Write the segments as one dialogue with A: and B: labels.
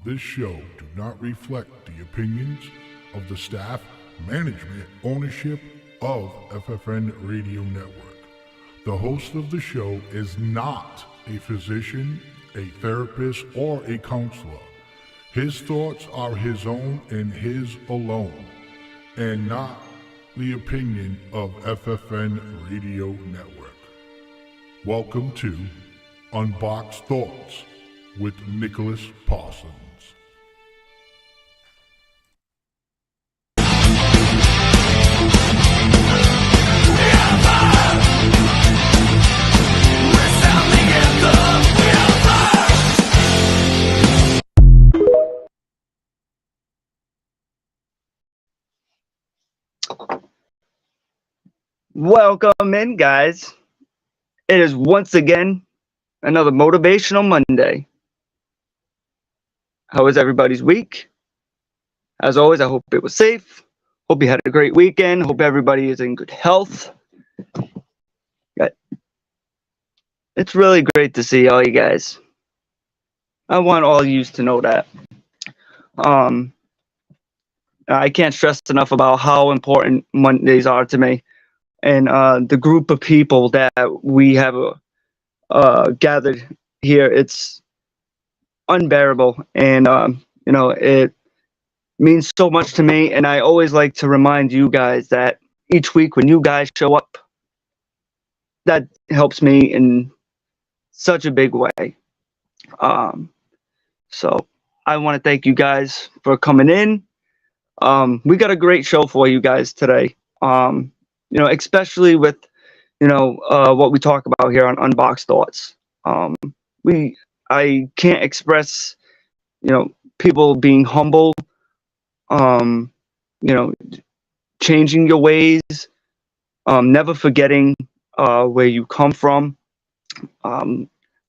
A: This show do not reflect the opinions of the staff, management, ownership of FFN Radio Network. The host of the show is not a physician, a therapist, or a counselor. His thoughts are his own and his alone, and not the opinion of FFN Radio Network. Welcome to Unbox Thoughts with Nicholas Parsons.
B: Welcome in, guys. It is once again another Motivational Monday. How was everybody's week? As always, I hope it was safe. Hope you had a great weekend. Hope everybody is in good health. It's really great to see all you guys. I want all you to know that. I can't stress enough about how important Mondays are to me. And the group of people that we have gathered here, it's unbearable. And, it means so much to me. And I always like to remind you guys that each week when you guys show up, that helps me in such a big way. So I want to thank you guys for coming in. We got a great show for you guys today. Especially with, what we talk about here on Unbox Thoughts. I can't express, people being humble, changing your ways, never forgetting where you come from,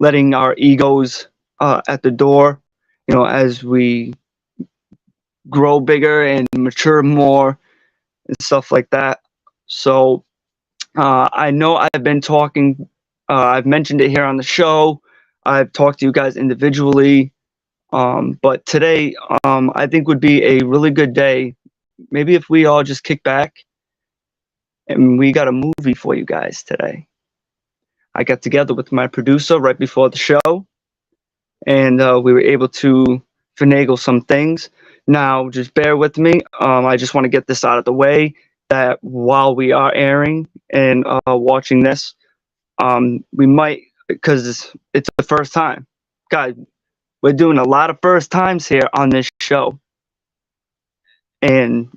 B: letting our egos at the door, as we grow bigger and mature more and stuff like that. So I know I've been talking, I've mentioned it here on the show. I've talked to you guys individually. But today, I think would be a really good day. Maybe if we all just kick back and we got a movie for you guys today. I got together with my producer right before the show, and we were able to finagle some things. Now, just bear with me. I just want to get this out of the way, that while we are airing and watching this, we might, because it's the first time. Guys, we're doing a lot of first times here on this show. And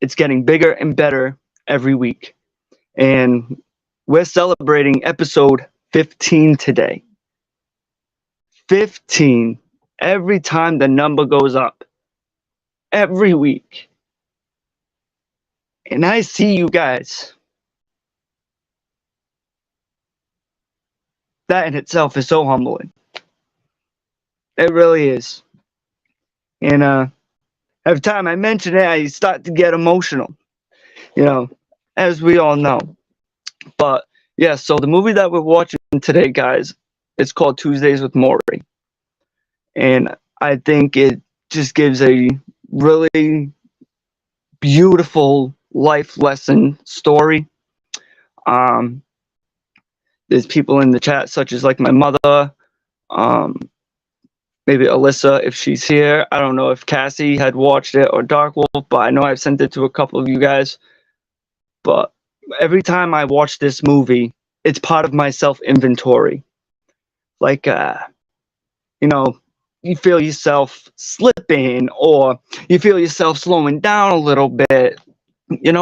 B: it's getting bigger and better every week. And we're celebrating episode 15 today. 15. Every time the number goes up. Every week. And I see you guys. That in itself is so humbling. It really is. And every time I mention it, I start to get emotional. As we all know. But yeah, so the movie that we're watching today, guys, it's called Tuesdays with Morrie. And I think it just gives a really beautiful life lesson story. There's people in the chat such as like my mother, maybe Alyssa if she's here. I don't know if Cassie had watched it or Dark Wolf, but I know I've sent it to a couple of you guys. But every time I watch this movie, it's part of my self-inventory. Like, you feel yourself slipping, or you feel yourself slowing down a little bit. It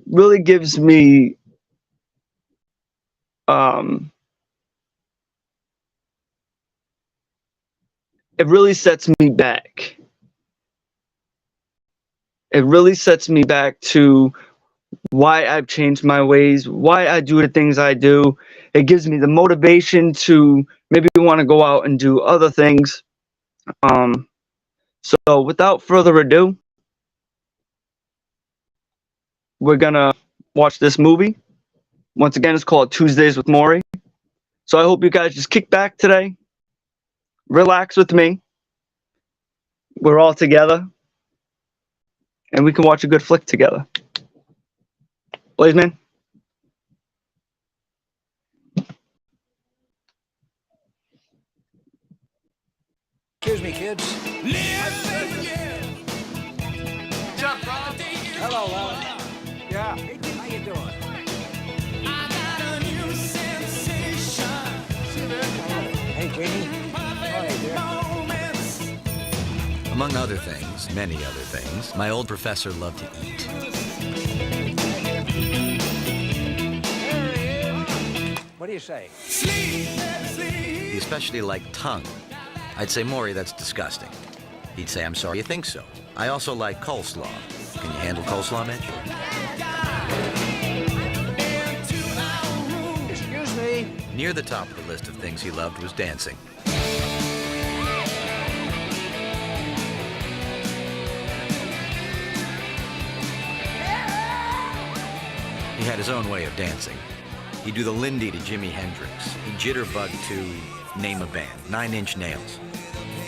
B: really gives me it really sets me back. It really sets me back to why I've changed my ways, why I do the things I do. It gives me the motivation to maybe want to go out and do other things. So without further ado, we're gonna watch this movie. Once again, it's called Tuesdays with Morrie. So I hope you guys just kick back today, relax with me. We're all together, and we can watch a good flick together. Blazeman?
C: Excuse me, kids. Hello, Larry. Yeah. How you doing? Hey, Greenie. Hey, dear.
D: Among other things, many other things, my old professor loved to eat.
C: What do you say?
D: He especially liked tongue. I'd say, Morrie, that's disgusting. He'd say, I'm sorry you think so. I also like coleslaw. Can you handle coleslaw, Mitch?
C: Excuse me.
D: Near the top of the list of things he loved was dancing. He had his own way of dancing. He'd do the Lindy to Jimi Hendrix. He'd jitterbug to name a band, 9 Inch Nails.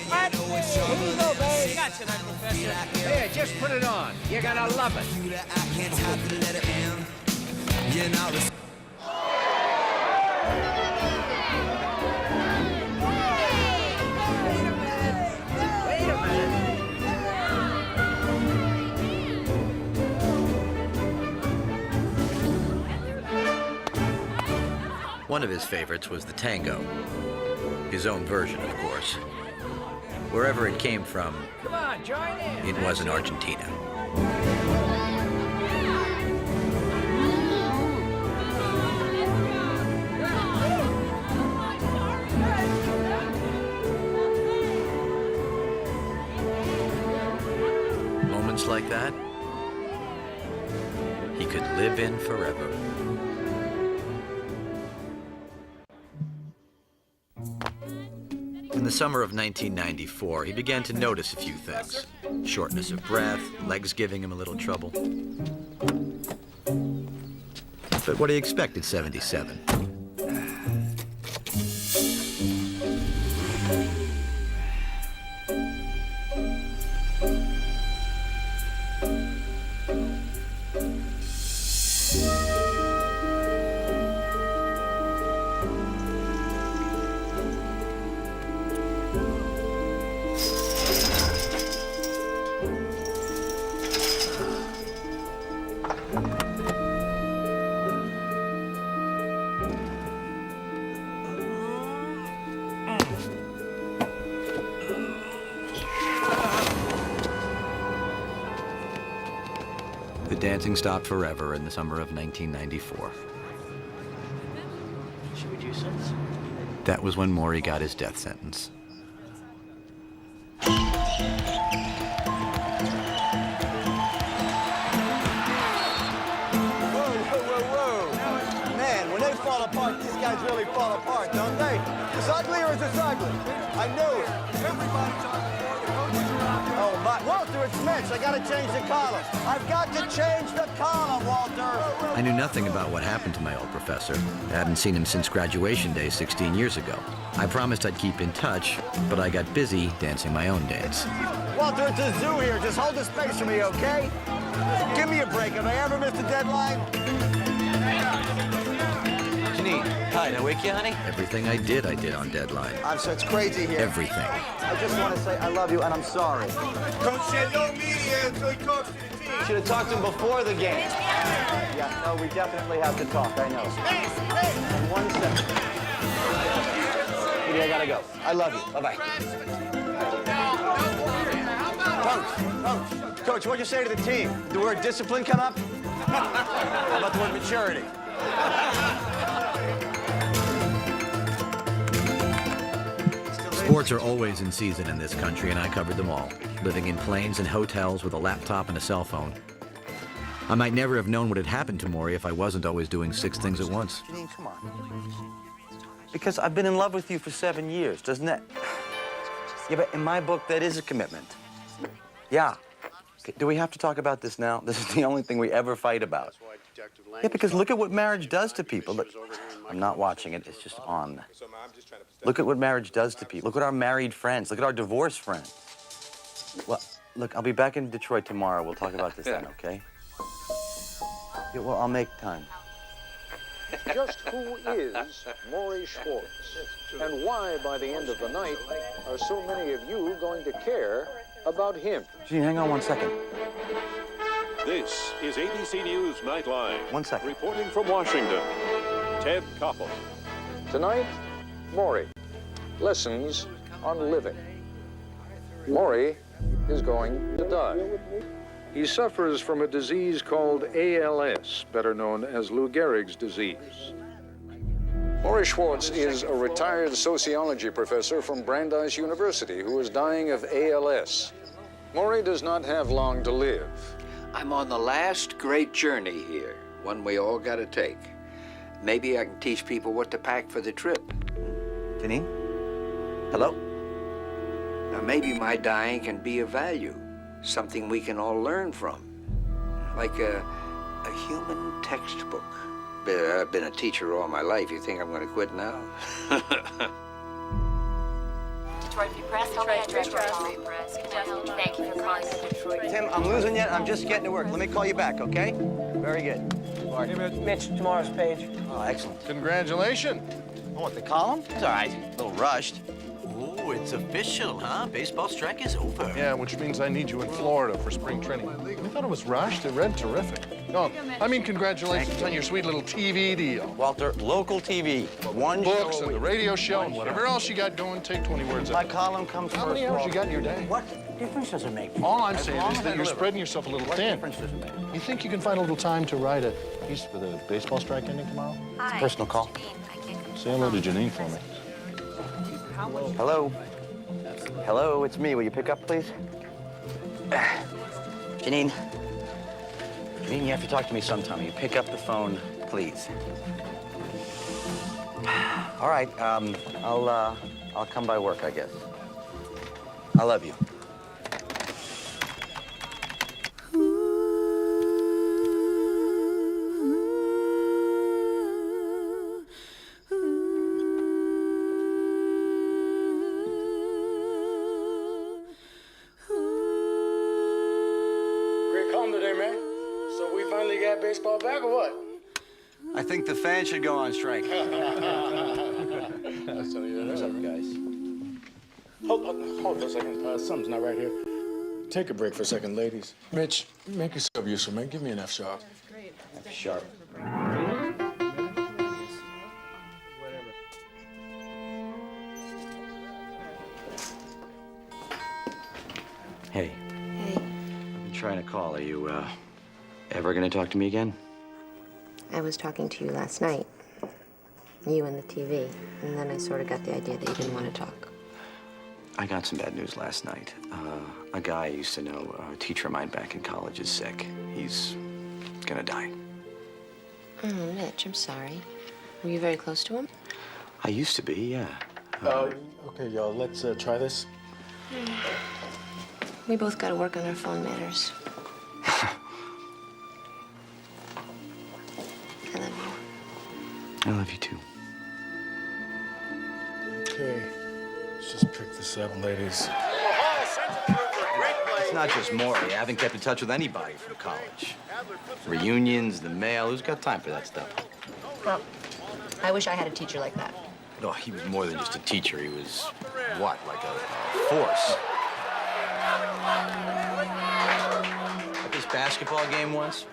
C: What? Here you go, babe. Gotcha, my professor. Here, just put it on. You're gonna love it. Wait a minute.
D: One of his favorites was the tango. His own version, of course. Wherever it came from,
C: Come on, join in.
D: it was in Argentina. Moments like that, he could live in forever. In the summer of 1994, he began to notice a few things. Shortness of breath, legs giving him a little trouble. But what do you expect at 77? The dancing stopped forever in the summer of 1994.
C: Should we do something?
D: That was when Morrie got his death sentence.
E: Whoa. Man, when they fall apart, these guys really fall apart, don't they? It's ugly or is it ugly? I knew it. Everybody's on the board. The coaches are out there. Oh, my. Walter, it's Mitch. I got to change the column. I've got to change the column, Walter.
D: I knew nothing about what happened to my old professor. I hadn't seen him since graduation day 16 years ago. I promised I'd keep in touch, but I got busy dancing my own dance.
E: Walter, it's a zoo here. Just hold the space for me, okay? Give me a break. Have I ever missed a deadline?
D: Janine, hi, did I wake you, honey? Everything I did on deadline.
E: It's crazy here.
D: Everything.
E: I just want to say I love you and I'm sorry.
F: Coach said no media until he talks to the team.
E: Should have talked to him before the game. Yeah, no, we definitely have to talk. I know. In 1 second. Maybe I gotta go. I love you. Bye-bye. Coach, what'd you say to the team? Did the word discipline come up? How about the word maturity?
D: Sports are always in season in this country, and I covered them all, living in planes and hotels with a laptop and a cell phone. I might never have known what had happened to Morrie if I wasn't always doing 6 things at once.
E: Janine, come on. Because I've been in love with you for 7 years, doesn't that? Yeah, but in my book, that is a commitment. Yeah.
D: Do we have to talk about this now? This is the only thing we ever fight about. Yeah, because look at what marriage does to people. Look, I'm not watching it. It's just on. Look at what marriage does to people. Look at our married friends. Look at our divorced friends. Well, look, I'll be back in Detroit tomorrow. We'll talk about this then, okay? Yeah, well, I'll make time.
G: Just who is Morrie Schwartz? And why, by the end of the night, are so many of you going to care about him?
D: Gene, hang on 1 second.
H: This is ABC News Nightline.
D: 1 second.
H: Reporting from Washington, Ted Koppel.
G: Tonight, Morrie. Lessons on living. Morrie is going to die. He suffers from a disease called ALS, better known as Lou Gehrig's disease. Morrie Schwartz is a retired sociology professor from Brandeis University who is dying of ALS. Morrie does not have long to live.
I: I'm on the last great journey here, one we all gotta take. Maybe I can teach people what to pack for the trip.
D: Janine? Hello?
I: Now, maybe my dying can be of value, something we can all learn from, like a human textbook. I've been a teacher all my life. You think I'm gonna quit now?
J: Detroit Free Press. Thank you for calling Detroit.
D: Tim, I'm losing you. I'm just getting to work. Let me call you back, okay? Very good.
C: Hey, Mitch, tomorrow's page.
D: Oh, excellent.
F: Congratulations.
D: Oh, what, the column? It's all right. A little rushed. Oh, it's official, huh? Baseball strike is over.
F: Yeah, which means I need you in Florida for spring training. I thought it was rushed. It read terrific. No, I mean congratulations on your sweet little TV deal.
D: Walter, local TV. One
F: Books
D: show a
F: and the
D: week.
F: radio show and whatever else you got going, take 20 words
D: My
F: out.
D: column comes
F: How
D: first.
F: many hours you got in your day?
D: What difference does it make?
F: All I'm
D: As
F: saying
D: long
F: is
D: as
F: that
D: I
F: you're
D: deliver.
F: spreading yourself a little
D: What
F: thin.
D: difference does it make?
F: You think you can find a little time to write a piece for the baseball strike ending tomorrow?
J: Hi.
D: Personal call.
F: Say hello to Janine for me.
D: Hello? Hello, it's me. Will you pick up, please? Janine. Janine, you have to talk to me sometime. Will you pick up the phone, please? All right, I'll come by work, I guess. I love you.
K: Great calm today, man. So we finally got baseball back or what?
D: I think the fans should go on strike.
K: What's
D: up, guys?
K: Hold for a second. Something's not right here. Take a break for a second, ladies. Mitch, make yourself useful, man. Give me an F sharp.
D: Sharp. Hey.
J: Hey.
D: I've been trying to call. Are you, ever gonna talk to me again?
J: I was talking to you last night. You and the TV. And then I sort of got the idea that you didn't want to talk.
D: I got some bad news last night. A guy I used to know, a teacher of mine back in college, is sick. He's gonna die.
J: Oh, Mitch, I'm sorry. Were you very close to him?
D: I used to be, yeah.
K: Okay, y'all, let's try this.
J: We both got to work on our phone manners. I love you.
D: I love you too.
K: Okay, let's just pick this up, ladies.
D: It's not just Morrie. I haven't kept in touch with anybody from college. Reunions, the mail. Who's got time for that stuff?
J: Well, I wish I had a teacher like that.
D: Oh, he was more than just a teacher. He was, what, like a force? At this basketball game once,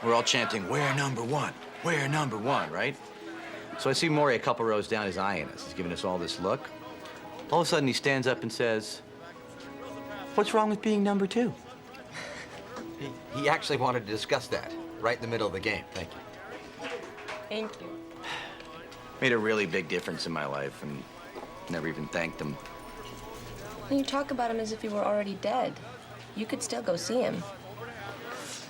D: we're all chanting, "We're number one, we're number one," right? So I see Morrie a couple rows down, he's eyeing us. He's giving us all this look. All of a sudden, he stands up and says, "What's wrong with being number two?" He actually wanted to discuss that right in the middle of the game. Thank you.
J: Thank you.
D: Made a really big difference in my life, and never even thanked him.
J: You talk about him as if he were already dead. You could still go see him.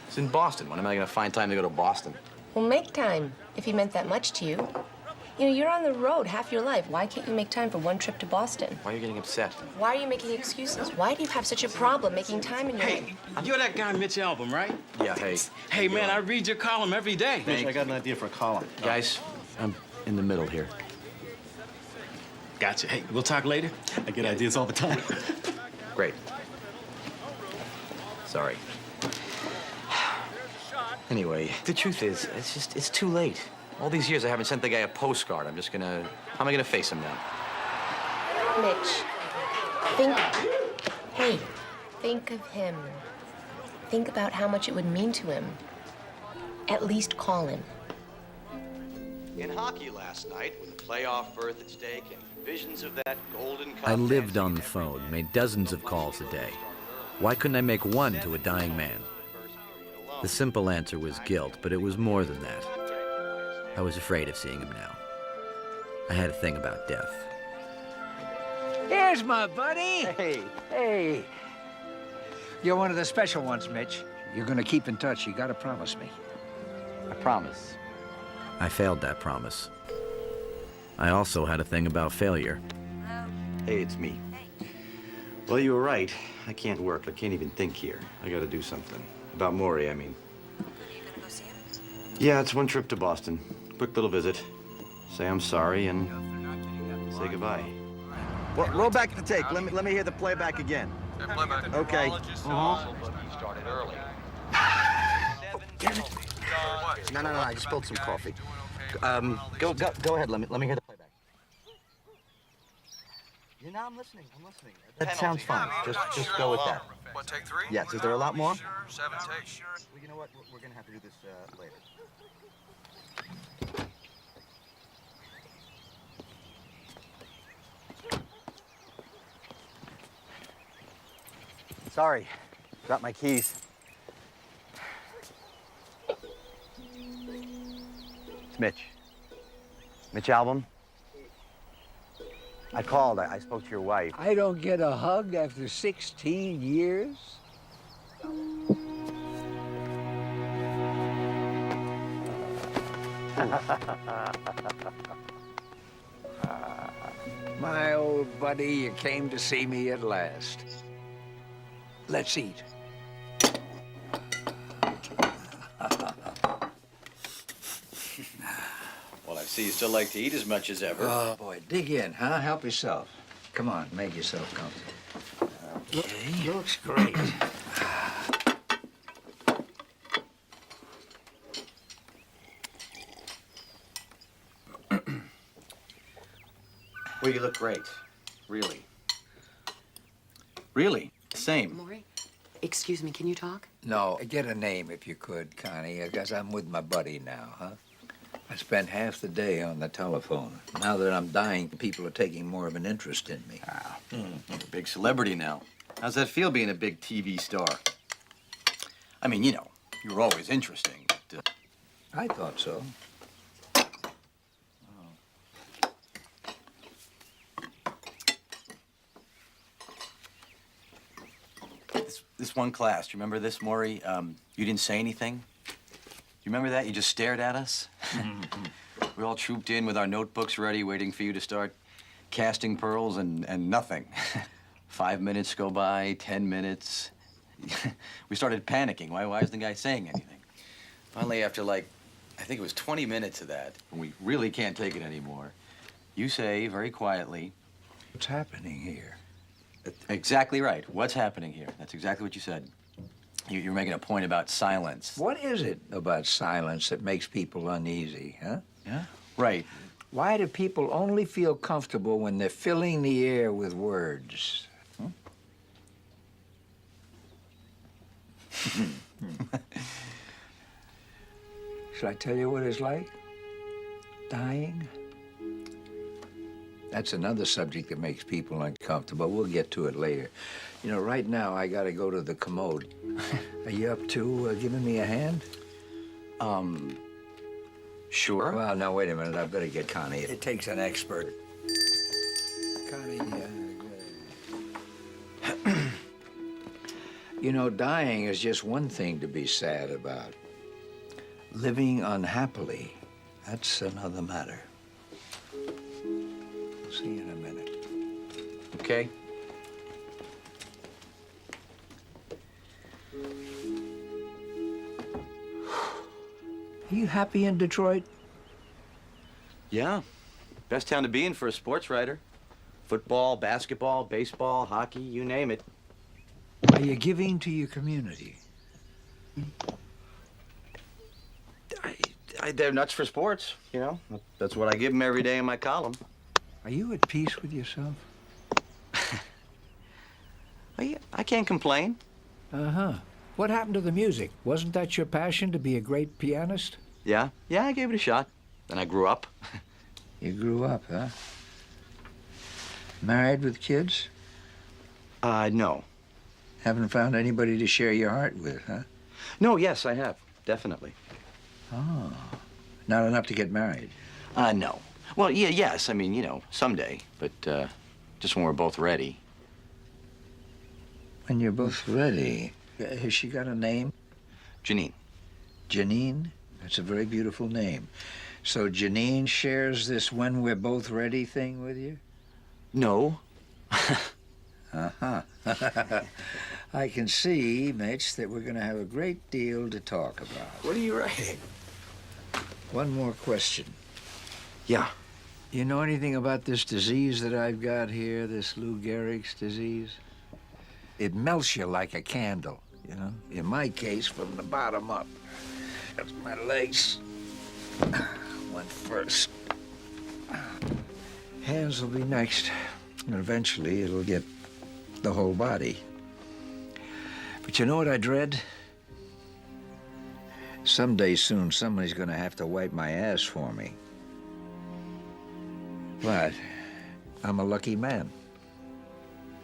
D: It's in Boston. When am I going to find time to go to Boston?
J: Well, make time, if he meant that much to you.
L: You know, you're on the road half your life. Why can't you make time for one trip to Boston?
D: Why are you getting upset?
L: Why are you making excuses? Why do you have such a problem making time in your life?
M: Hey, you're that guy Mitch Album, right?
D: Yeah, hey.
M: Hey, man, I read your column every day.
D: Mitch, I got an idea for a column. Guys, I'm in the middle here.
M: Gotcha. Hey, we'll talk later. I get ideas all the time.
D: Great. Sorry. Anyway, the truth is, it's too late. All these years I haven't sent the guy a postcard. How am I gonna face him now?
L: Mitch, think of him. Think about how much it would mean to him. At least call him.
D: In hockey last night, with a playoff berth at stake and visions of that golden cup.
N: I lived on the phone, made dozens of calls a day. Why couldn't I make one to a dying man? The simple answer was guilt, but it was more than that. I was afraid of seeing him now. I had a thing about death.
O: Here's my buddy. Hey. You're one of the special ones, Mitch. You're gonna keep in touch. You gotta promise me.
D: I promise.
N: I failed that promise. I also had a thing about failure.
D: Hey, it's me. Well, you were right. I can't work. I can't even think here. I gotta do something. About Morrie, I mean.
J: Are you gonna go see him?
D: Yeah, it's one trip to Boston. Quick little visit. Say I'm sorry and say goodbye.
E: Well, roll back the tape. Let me hear the playback again. Okay.
D: Started early.
E: Damn it. No, I just spilled some coffee. Go ahead. Let me hear the playback. You know, I'm listening. That sounds fine. Just go with that.
P: What, take 3?
E: Yes. Is there a lot more?
P: Sure, 7 takes.
E: Well, you know what? We're gonna have to do this later. Sorry, got my keys. It's Mitch. Mitch Album. I called. I spoke to your wife.
O: I don't get a hug after 16 years? My old buddy, you came to see me at last. Let's eat.
D: Well, I see you still like to eat as much as ever.
O: Oh, boy, dig in, huh? Help yourself. Come on, make yourself comfortable. Okay. Looks great.
D: Well, you look great. Really. Really. Same.
J: Morrie, excuse me, can you talk?
O: No, get a name if you could, Connie, because I'm with my buddy now, huh? I spent half the day on the telephone. Now that I'm dying, people are taking more of an interest in me.
D: You're a big celebrity now. How's that feel being a big TV star? I mean, you know, you were always interesting, but,
O: I thought so.
D: This one class, do you remember this, Morrie? You didn't say anything. Do you remember that? You just stared at us. We all trooped in with our notebooks ready, waiting for you to start casting pearls, and nothing. 5 minutes go by, 10 minutes. We started panicking. Why isn't the guy saying anything? Finally, after I think it was 20 minutes of that, when we really can't take it anymore, you say very quietly,
O: "What's happening here?"
D: Exactly right. What's happening here? That's exactly what you said. You're making a point about silence.
O: What is it about silence that makes people uneasy, huh?
D: Yeah? Right.
O: Why do people only feel comfortable when they're filling the air with words? Should I tell you what it's like? Dying? That's another subject that makes people uncomfortable. We'll get to it later. You know, right now, I gotta go to the commode. Are you up to giving me a hand?
D: Sure.
O: Well, now, wait a minute. I've got to get Connie. It takes an expert. Connie, you know, dying is just one thing to be sad about. Living unhappily, that's another matter.
D: okay?
O: Are you happy in Detroit?
D: Yeah. Best town to be in for a sports writer. Football, basketball, baseball, hockey, you name it.
O: Are you giving to your community?
D: They're nuts for sports, you know? That's what I give them every day in my column.
O: Are you at peace with yourself?
D: I can't complain.
O: Uh-huh. What happened to the music? Wasn't that your passion to be a great pianist?
D: Yeah, I gave it a shot. Then I grew up.
O: You grew up, huh? Married with kids?
D: No.
O: Haven't found anybody to share your heart with, huh?
D: No, yes, I have. Definitely.
O: Oh. Not enough to get married?
D: No. Well, yes. I mean, you know, someday. But, just when we're both ready.
O: When you're both ready. Has she got a name?
D: Janine.
O: Janine? That's a very beautiful name. So Janine shares this when we're both ready thing with you?
D: No.
O: Uh-huh. I can see, Mitch, that we're going to have a great deal to talk about.
D: What are you writing?
O: One more question.
D: Yeah.
O: You know anything about this disease that I've got here, this Lou Gehrig's disease? It melts you like a candle, you know? In my case, from the bottom up. That's my legs. One first. Hands will be next. And eventually, it'll get the whole body. But you know what I dread? Someday soon, somebody's gonna have to wipe my ass for me. But I'm a lucky man.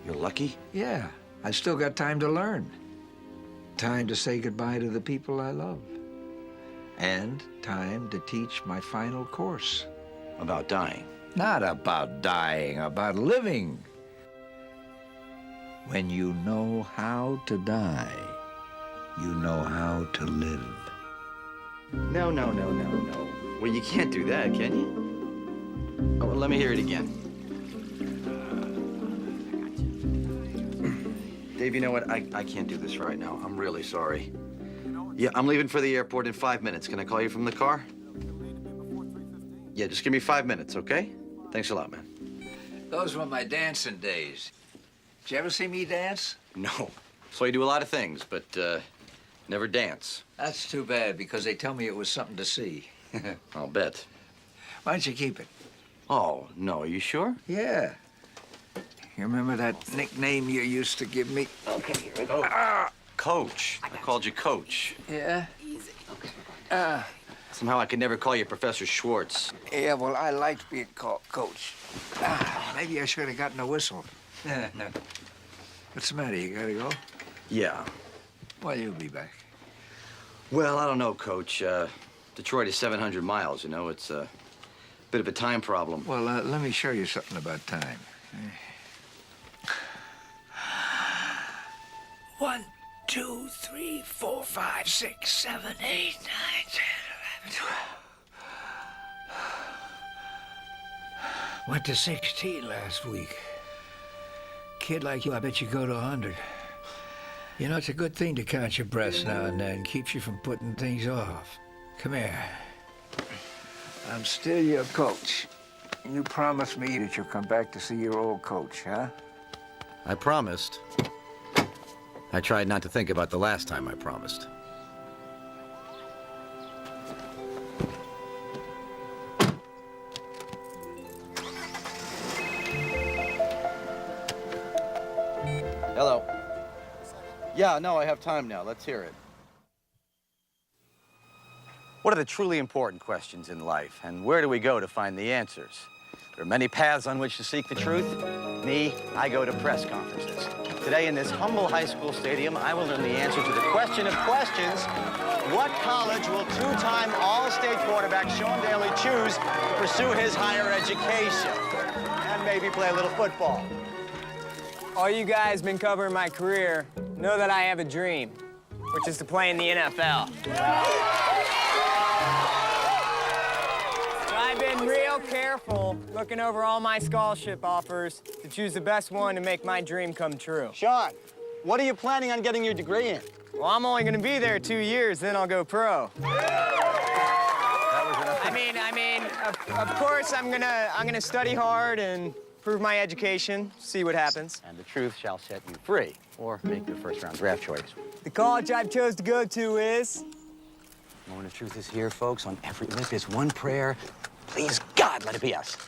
D: You're lucky?
O: Yeah. I still got time to learn. Time to say goodbye to the people I love. And time to teach my final course.
D: About dying?
O: Not about dying, about living. When you know how to die, you know how to live.
D: No. Well, you can't do that, can you? Oh, well, let me hear it again. Dave, you know what? I can't do this right now. I'm really sorry. Yeah, I'm leaving for the airport in 5 minutes. Can I call you from the car? Yeah, just give me 5 minutes, okay? Thanks a lot, man.
O: Those were my dancing days. Did you ever see me dance?
D: No. So you do a lot of things, but never dance.
O: That's too bad, because they tell me it was something to see.
D: I'll bet.
O: Why don't you keep it?
D: Oh, no. Are you sure?
O: Yeah. You remember that nickname you used to give me?
D: Okay, here we go. Coach. I called you Coach.
O: Yeah?
J: Easy. Okay.
D: Somehow I could never call you Professor Schwartz.
O: Yeah, well, I liked being called Coach. Maybe I should have gotten a whistle. What's the matter? You gotta go?
D: Yeah.
O: Well, you'll be back.
D: Well, I don't know, Coach. Detroit is 700 miles, you know. It's a bit of a time problem.
O: Well, let me show you something about time. 1, 2, 3, 4, 5, 6, 7, 8, 9, 10, 11, 12. Went to 16 last week. Kid like you, I bet you go to 100. You know, it's a good thing to count your breaths now and then. Keeps you from putting things off. Come here. I'm still your coach. You promised me that you'll come back to see your old coach, huh?
N: I promised. I tried not to think about the last time I promised.
D: Hello. Yeah, no, I have time now. Let's hear it. What are the truly important questions in life, and where do we go to find the answers? There are many paths on which to seek the truth. Me, I go to press conferences. Today, in this humble high school stadium, I will learn the answer to the question of questions. What college will two-time All-State quarterback Sean Daly choose to pursue his higher education? And maybe play a little football.
P: All you guys been covering my career know that I have a dream, which is to play in the NFL. Try I've been real careful looking over all my scholarship offers to choose the best one to make my dream come true.
E: Sean, what are you planning on getting your degree in?
P: Well, I'm only gonna be there 2 years, then I'll go pro. Of course, I'm gonna study hard and prove my education, see what happens.
D: And the truth shall set you free, or make your first-round draft choice.
P: The college I've chose to go to is...
D: The moment of truth is here, folks. On every lip is one prayer. Please, God, let it be us.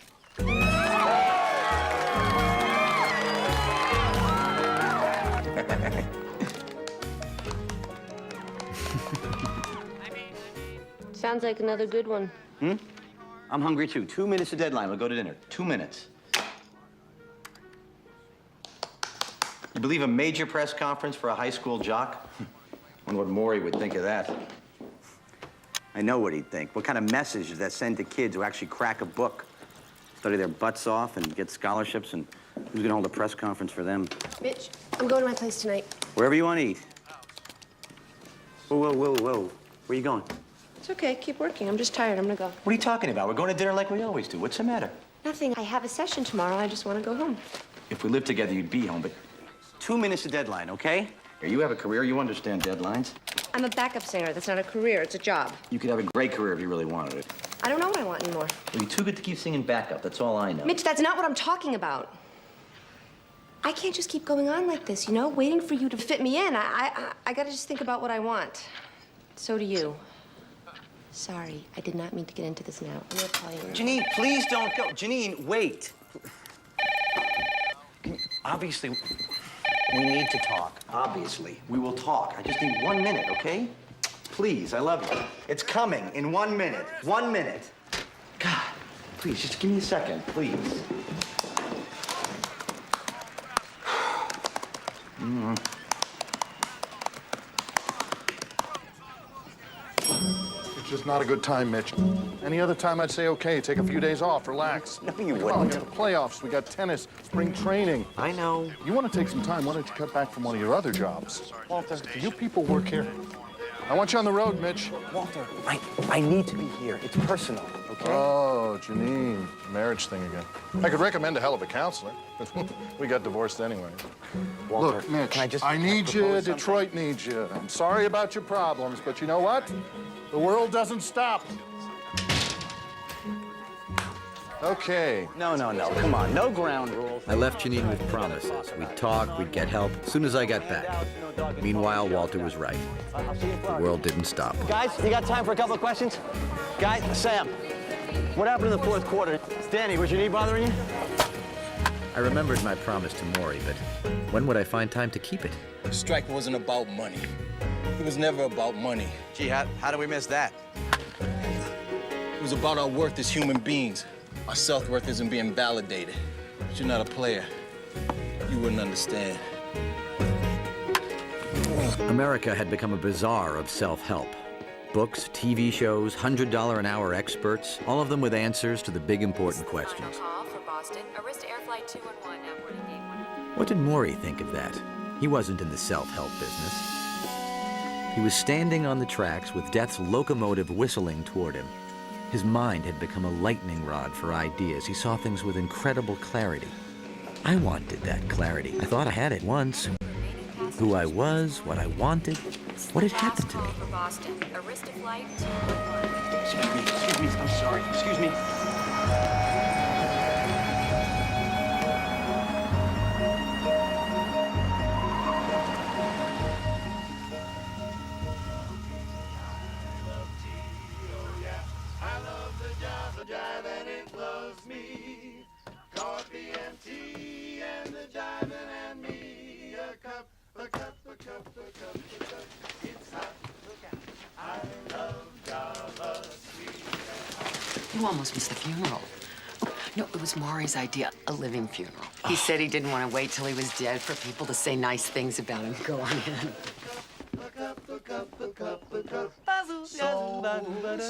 J: Sounds like another good one.
D: I'm hungry, too. 2 minutes to deadline. We'll go to dinner. 2 minutes. You believe a major press conference for a high school jock? Wonder what Morrie would think of that. I know what he'd think. What kind of message does that send to kids who actually crack a book, study their butts off, and get scholarships, and who's gonna hold a press conference for them?
L: Mitch, I'm going to my place tonight.
D: Wherever you want to eat. Whoa, whoa, whoa, whoa. Where you going?
L: It's okay, keep working. I'm just tired. I'm gonna go.
D: What are you talking about? We're going to dinner like we always do. What's the matter?
L: Nothing. I have a session tomorrow. I just want to go home.
D: If we lived together, you'd be home, but 2 minutes to deadline, okay? Here, you have a career. You understand deadlines.
L: I'm a backup singer. That's not a career. It's a job.
D: You could have a great career if you really wanted it.
L: I don't know what I want anymore.
D: Well, you're too good to keep singing backup. That's all I know.
L: Mitch, that's not what I'm talking about. I can't just keep going on like this, you know, waiting for you to fit me in. I gotta just think about what I want. So do you. Sorry, I did not mean to get into this now. I'm gonna call you.
D: Janine, please don't go. Janine, wait. Obviously, we need to talk. Obviously, we will talk. I just need 1 minute, okay? Please, I love you. It's coming in 1 minute. 1 minute. God, please, just give me a second, please.
F: It's just not a good time, Mitch. Any other time, I'd say, okay, take a few days off, relax.
D: No, you
F: Come on, we
D: wouldn't.
F: got the playoffs, we got tennis, spring training.
D: I know.
F: You want to take some time, why don't you cut back from one of your other jobs? Walter, do you people work here? I want you on the road, Mitch.
D: Walter, I need to be here. It's personal, okay?
F: Oh, Janine, marriage thing again. I could recommend a hell of a counselor, but we got divorced anyway.
D: Walter,
F: Look, Mitch,
D: can
F: I need you,
D: propose
F: Detroit needs you. I'm sorry about your problems, but you know what? The world doesn't stop. Okay.
D: No, come on, no ground rules.
N: I left Janine with promises. We'd talk, we'd get help as soon as I got back. Meanwhile, Walter was right. The world didn't stop.
E: Guys, you got time for a couple of questions? Guys, Sam, what happened in the fourth quarter? Danny, was your knee bothering you?
N: I remembered my promise to Morrie, but when would I find time to keep it?
K: The strike wasn't about money. It was never about money.
D: Gee, how do we miss that?
K: It was about our worth as human beings. Our self-worth isn't being validated. But you're not a player. You wouldn't understand.
N: America had become a bazaar of self-help. Books, TV shows, $100 an hour experts, all of them with answers to the big important questions. What did Morrie think of that? He wasn't in the self-help business. He was standing on the tracks with death's locomotive whistling toward him. His mind had become a lightning rod for ideas. He saw things with incredible clarity. I wanted that clarity. I thought I had it once. Who I was, what I wanted, what had happened to me.
D: Excuse me, I'm sorry. Excuse me.
Q: You almost missed the funeral. No, it was Morrie's idea, a living funeral. He said he didn't want to wait till he was dead for people to say nice things about him. Go on in.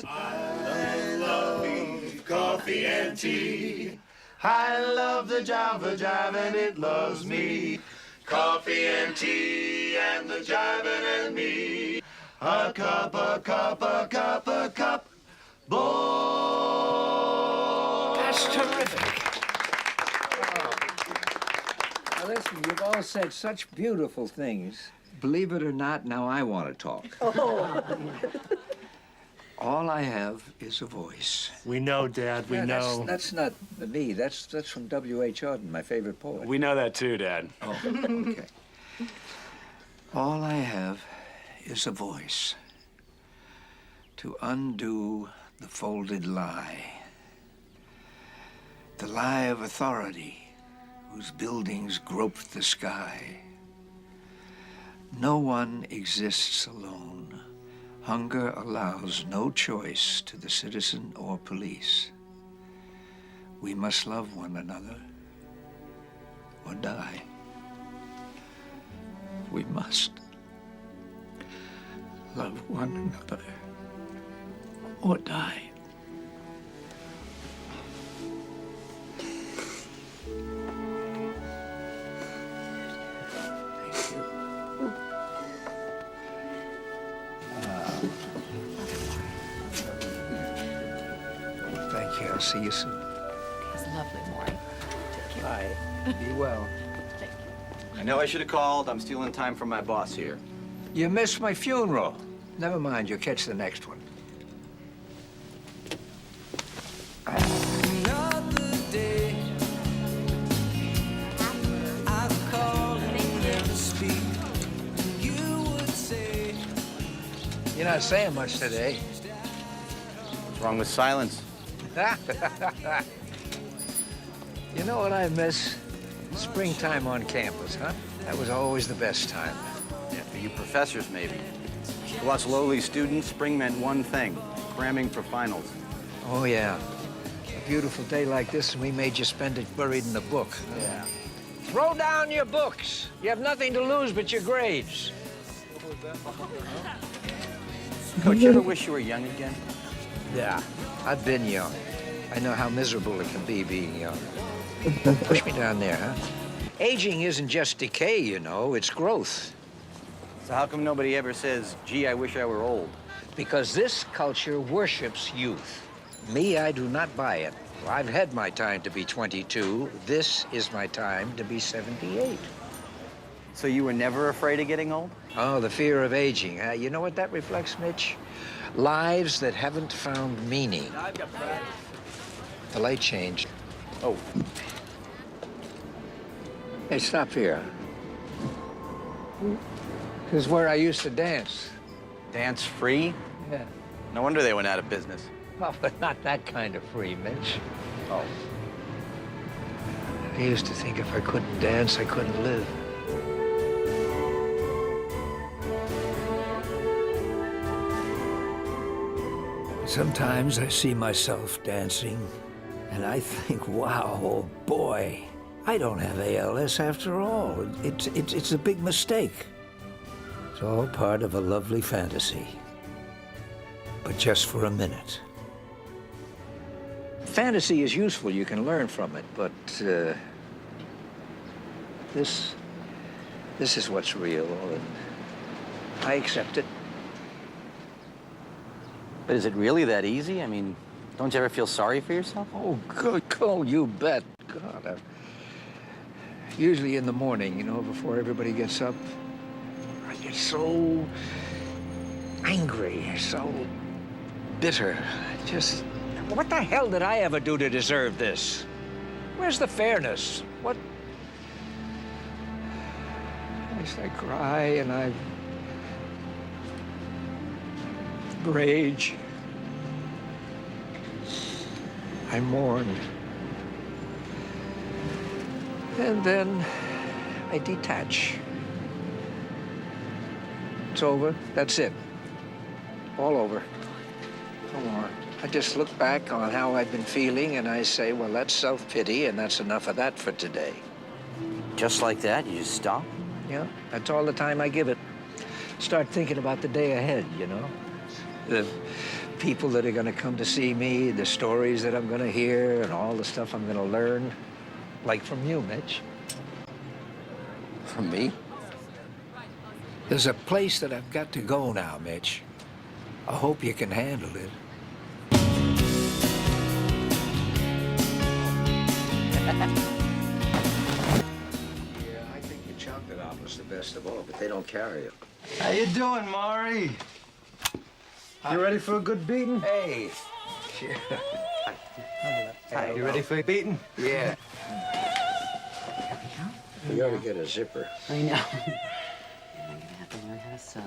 C: I love coffee and tea. I love the Java Jive and it loves me. Coffee and tea and the jiving and me. A cup, a cup, a cup, a cup. Boy.
O: Now, listen, you've all said such beautiful things. Believe it or not, now I want to talk.
R: Oh.
O: All I have is a voice.
R: We know, Dad, we
O: Yeah,
R: know.
O: That's not me. That's from W.H. Auden, my favorite poet.
R: We know that too, Dad.
O: Oh, okay. All I have is a voice to undo the folded lie. The lie of authority whose buildings grope the sky. No one exists alone. Hunger allows no choice to the citizen or police. We must love one another or die. We must love one another or die. Thank you. I'll see you soon.
Q: It's lovely, Morrie.
O: Bye. Be well.
D: I know I should have called. I'm stealing time from my boss here.
O: You missed my funeral. Never mind, you'll catch the next one.
C: Another day, I call and never speak. You would say,
O: You're not saying much today.
D: What's wrong with silence?
O: You know what I miss? Springtime on campus, huh? That was always the best time.
D: Yeah, for you professors, maybe. To us lowly students, spring meant one thing, cramming for finals.
O: Oh, yeah. A beautiful day like this, and we made you spend it buried in a book.
D: Yeah.
O: Throw down your books. You have nothing to lose but your grades.
D: Coach, you ever wish you were young again?
O: Yeah, I've been young. I know how miserable it can be being young. Push me down there, huh? Aging isn't just decay, you know, it's growth.
D: So how come nobody ever says, gee, I wish I were old?
O: Because this culture worships youth. Me, I do not buy it. I've had my time to be 22. This is my time to be 78.
D: So you were never afraid of getting old?
O: Oh, the fear of aging. You know what that reflects, Mitch? Lives that haven't found meaning. The light changed.
D: Oh.
O: Hey, stop here. This is where I used to dance.
D: Dance free?
O: Yeah.
D: No wonder they went out of business.
O: Oh, but not that kind of free, Mitch.
D: Oh.
O: I used to think if I couldn't dance, I couldn't live. Sometimes I see myself dancing, and I think, wow, oh boy, I don't have ALS after all. It's a big mistake. It's all part of a lovely fantasy. But just for a minute. Fantasy is useful, you can learn from it, but this is what's real, and I accept it.
D: But is it really that easy? I mean, don't you ever feel sorry for yourself?
O: Oh, good, oh, you bet. God, usually in the morning, you know, before everybody gets up, I get so angry, so bitter. Just, what the hell did I ever do to deserve this? Where's the fairness? What? I cry and I rage. I mourn. And then I detach. It's over. That's it. All over. No more. I just look back on how I've been feeling and I say, well, that's self-pity and that's enough of that for today.
D: Just like that? You just stop?
O: Yeah, that's all the time I give it. Start thinking about the day ahead, you know? The people that are going to come to see me, the stories that I'm going to hear, and all the stuff I'm going to learn. Like from you, Mitch.
D: From me?
O: There's a place that I've got to go now, Mitch. I hope you can handle it.
I: Crocodile's the best of all, but they don't carry it.
E: How you doing, Morrie? You ready for a good beating?
I: Hey. Sure.
E: Hi. You ready for a beating?
I: Yeah. You ought to get a zipper.
Q: I know. I'm gonna have to learn how to sew.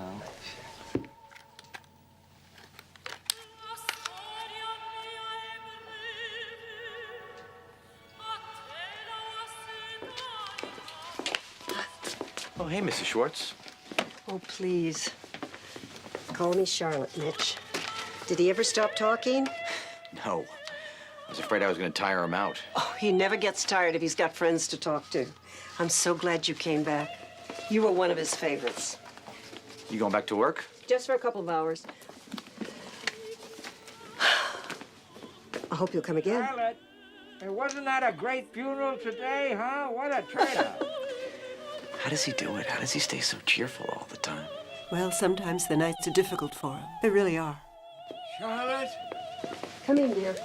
D: Oh, hey, Mrs. Schwartz.
S: Oh, please. Call me Charlotte, Mitch. Did he ever stop talking?
D: No. I was afraid I was going to tire him out.
S: Oh, he never gets tired if he's got friends to talk to. I'm so glad you came back. You were one of his favorites.
D: You going back to work?
S: Just for a couple of hours. I hope you'll come again.
O: Charlotte, wasn't that a great funeral today, huh? What a trade-off.
D: How does he do it? How does he stay so cheerful all the time?
S: Well, sometimes the nights are difficult for him. They really are.
O: Charlotte?
S: Come in, dear.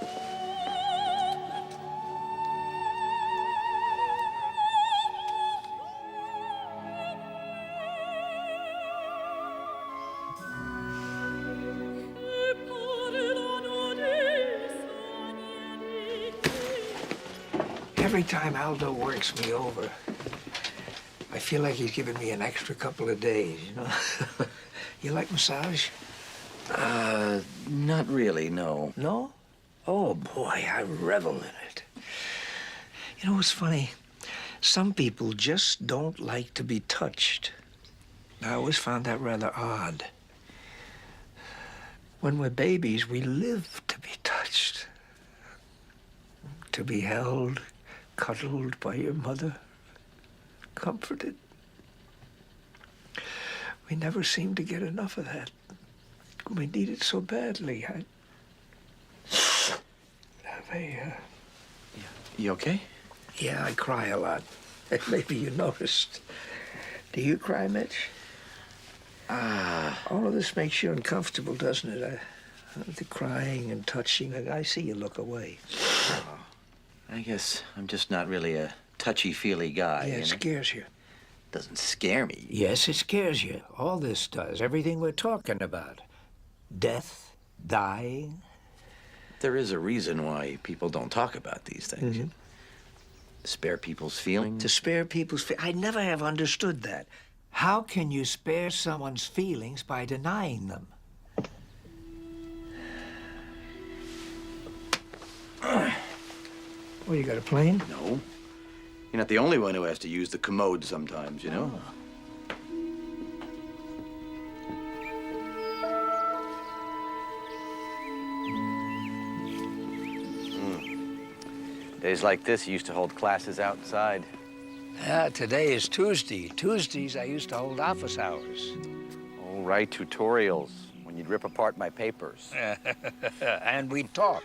O: Every time Aldo works me over, I feel like he's giving me an extra couple of days, you know? You like massage?
D: Not really, no.
O: No? Oh, boy, I revel in it. You know what's funny? Some people just don't like to be touched. I always found that rather odd. When we're babies, we live to be touched. To be held, cuddled by your mother, comforted. We never seem to get enough of that. We need it so badly. I have a,
D: You okay?
O: Yeah, I cry a lot. Maybe you noticed. Do you cry, Mitch? All of this makes you uncomfortable, doesn't it? The crying and touching. I see you look away.
D: I guess I'm just not really a touchy-feely guy.
O: Yeah, it scares you.
D: Doesn't scare me.
O: Yes, it scares you. All this does. Everything we're talking about. Death, dying.
D: There is a reason why people don't talk about these things.
O: Mm-hmm.
D: Spare people's feelings.
O: To spare people's feelings. I never have understood that. How can you spare someone's feelings by denying them? Well, you got a plane?
D: No. You're not the only one who has to use the commode sometimes, you know? Days like this, you used to hold classes outside.
O: Yeah, today is Tuesday. Tuesdays, I used to hold office hours.
D: Oh, right, tutorials, when you'd rip apart my papers.
O: And we'd talk.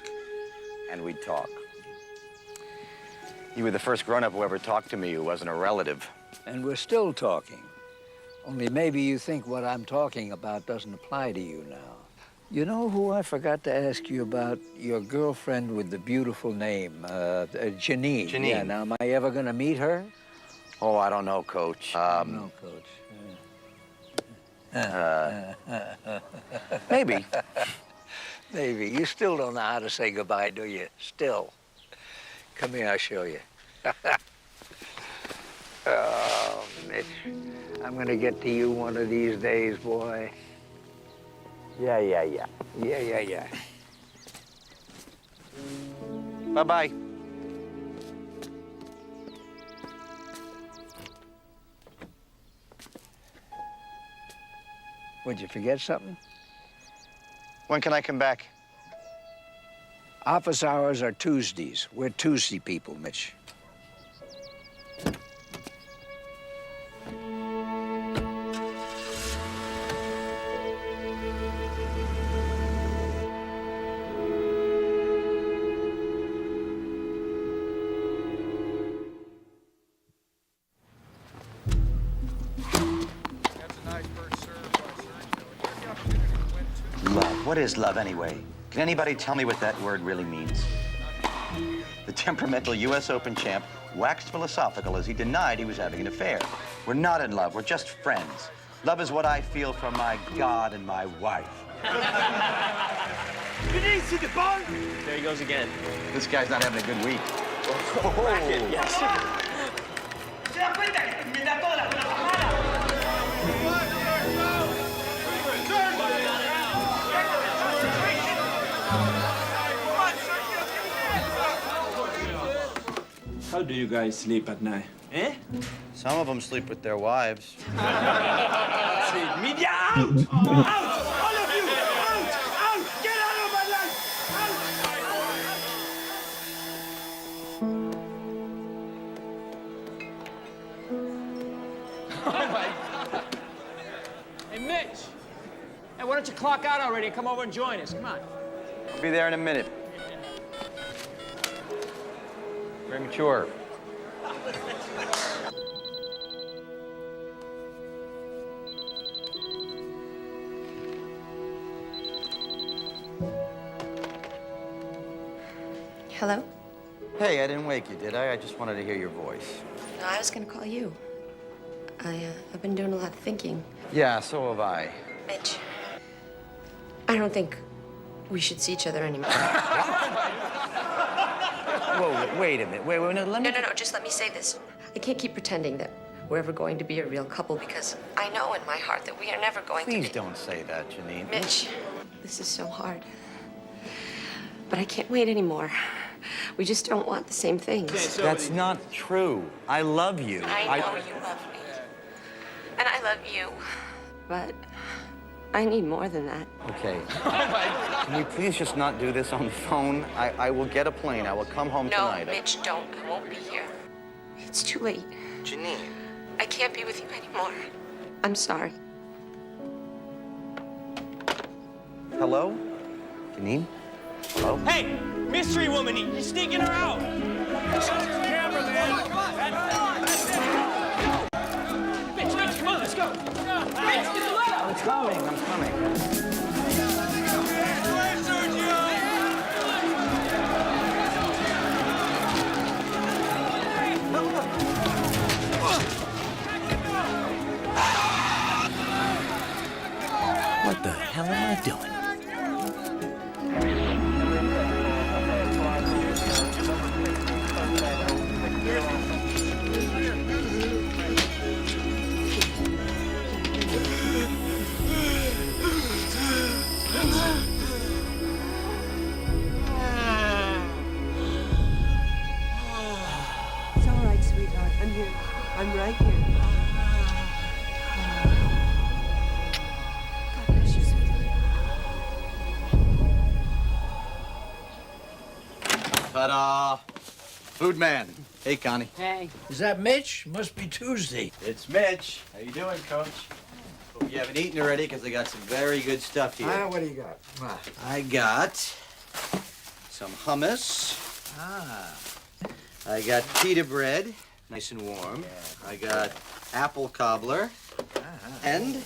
D: And we'd talk. You were the first grown-up who ever talked to me who wasn't a relative.
O: And we're still talking. Only maybe you think what I'm talking about doesn't apply to you now. You know who I forgot to ask you about? Your girlfriend with the beautiful name, Janine.
D: Janine.
O: Yeah, now, am I ever gonna meet her?
D: Oh, I don't know, Coach.
O: No, Coach.
D: Maybe.
O: Maybe. You still don't know how to say goodbye, do you? Still. Come here, I'll show you. Oh, Mitch. I'm gonna get to you one of these days, boy.
D: Yeah.
O: Yeah.
D: Bye-bye.
O: Would you forget something?
D: When can I come back?
O: Office hours are Tuesdays. We're Tuesday people, Mitch.
D: Love. What is love, anyway? Can anybody tell me what that word really means? The temperamental U.S. Open champ waxed philosophical as he denied he was having an affair. We're not in love, we're just friends. Love is what I feel for my God and my wife.
E: You didn't see the ball?
D: There he goes again. This guy's not having a good week.
E: Yes. ¿Se da cuenta? Me da toda la
M: How do you guys sleep at night?
D: Eh? Some of them sleep with their wives.
E: Media out! Out! All of you! Out! Out! Get out of my life!
P: Oh, my God. Hey, Mitch. Hey, why don't you clock out already and come over and join us? Come on.
D: I'll be there in a minute. Very mature.
L: Hello?
D: Hey, I didn't wake you, did I? I just wanted to hear your voice.
L: No, I was gonna call you. I've been doing a lot of thinking.
D: Yeah, so have I.
L: Mitch, I don't think we should see each other anymore.
D: Whoa, wait a minute. Wait, no, let me...
L: No, just let me say this. I can't keep pretending that we're ever going to be a real couple because I know in my heart that we are never going to be.
D: Please don't say that, Janine.
L: Mitch, this is so hard. But I can't wait anymore. We just don't want the same things.
D: That's not true. I love you.
L: I know you love me. And I love you. But I need more than that.
D: Okay. Can you please just not do this on the phone? I will get a plane. I will come home tonight.
L: No, Mitch, don't. I won't be here. It's too late.
D: Janine.
L: I can't be with you anymore. I'm sorry.
D: Hello? Janine? Hello?
P: Hey, mystery woman, you're sneaking her out. Camera, man. Mitch, come on, let's go. Mitch, get the letter.
D: I'm coming.
N: What the hell am I doing?
S: It's all right, sweetheart. I'm here. I'm right here. God bless you, sweetheart.
D: Ta-da! Food man. Hey, Connie.
Q: Hey.
O: Is that Mitch? Must be Tuesday.
D: It's Mitch. How you doing, Coach? Hope you haven't eaten already, because I got some very good stuff here.
O: What do you got?
D: I got some hummus. I got pita bread, nice and warm. I got apple cobbler. And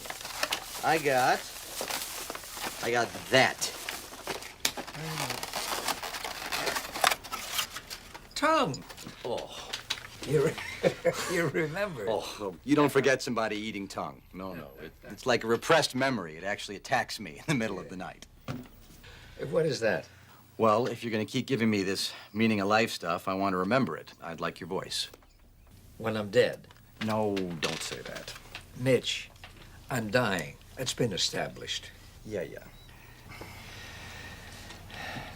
D: I got that.
O: Tongue.
D: Oh.
O: You remember.
D: Oh, you don't forget somebody eating tongue. No. It's like a repressed memory. It actually attacks me in the middle of the night.
O: What is that?
D: Well, if you're going to keep giving me this meaning of life stuff, I want to remember it. I'd like your voice.
O: When I'm dead.
D: No, don't say that.
O: Mitch, I'm dying. That's been established.
D: Yeah.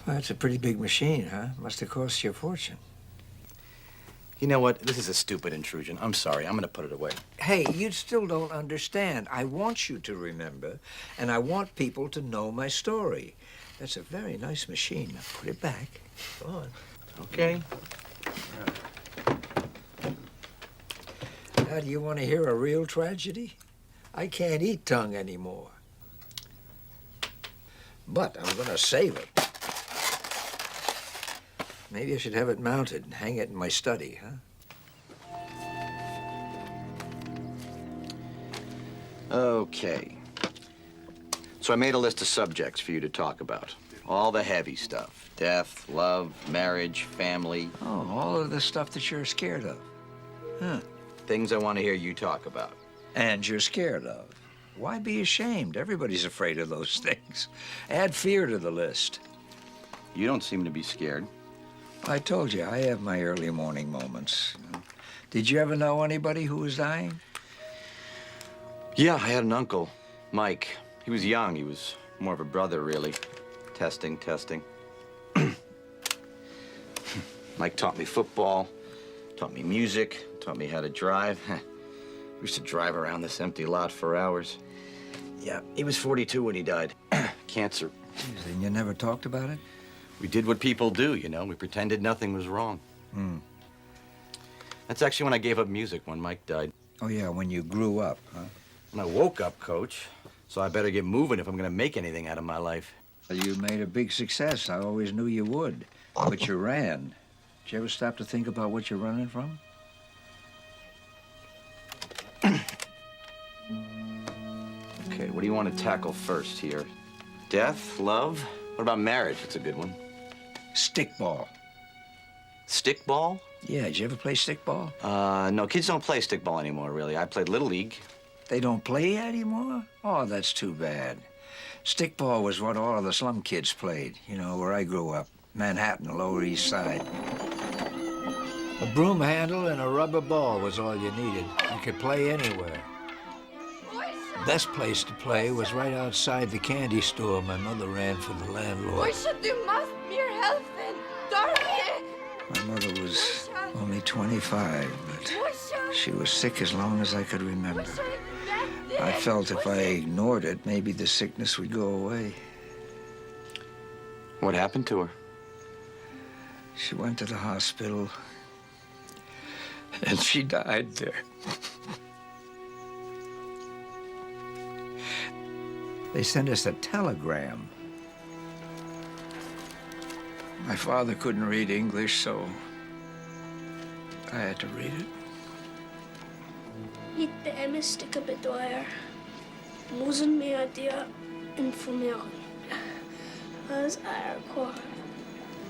O: Well, it's a pretty big machine, huh? Must have cost you a fortune.
D: You know what? This is a stupid intrusion. I'm sorry. I'm going to put it away.
O: Hey, you still don't understand. I want you to remember, and I want people to know my story. That's a very nice machine. Now put it back. Go on.
D: Okay.
O: Now, do you want to hear a real tragedy? I can't eat tongue anymore. But I'm going to save it. Maybe I should have it mounted and hang it in my study, huh?
D: Okay. So I made a list of subjects for you to talk about. All the heavy stuff. Death, love, marriage, family.
I: Oh, all of the stuff that you're scared of. Huh.
D: Things I want to hear you talk about.
I: And you're scared of. Why be ashamed? Everybody's afraid of those things. Add fear to the list.
D: You don't seem to be scared.
I: I told you, I have my early morning moments. Did you ever know anybody who was dying?
D: Yeah, I had an uncle, Mike. He was young. He was more of a brother, really. Testing. Mike taught me football, taught me music, taught me how to drive. We used to drive around this empty lot for hours. Yeah, he was 42 when he died. Cancer.
I: Jeez, and you never talked about it?
D: We did what people do, you know. We pretended nothing was wrong. That's actually when I gave up music, when Mike died.
I: Oh, yeah, when you grew up, huh?
D: When I woke up, Coach. So I better get moving if I'm going to make anything out of my life.
I: You made a big success. I always knew you would. But you ran. Did you ever stop to think about what you're running from?
D: Okay, what do you want to tackle first here? Death, love? What about marriage? It's a good one.
I: Stickball.
D: Stickball?
I: Yeah, did you ever play stickball?
D: No, kids don't play stickball anymore, really. I played Little League.
I: They don't play anymore? Oh, that's too bad. Stickball was what all of the slum kids played, you know, where I grew up. Manhattan, Lower East Side. A broom handle and a rubber ball was all you needed. You could play anywhere. The best place to play was right outside the candy store my mother ran for the landlord.
T: Du must mir helfen, Dorothy!
I: My mother was only 25, but she was sick as long as I could remember. I felt if I ignored it, maybe the sickness would go away.
D: What happened to her?
I: She went to the hospital, and she died there. They sent us a telegram. My father couldn't read English, so I had to read it.
T: Ik beängstige bedeuer. Müssen wir dir informieren. Als Erkor,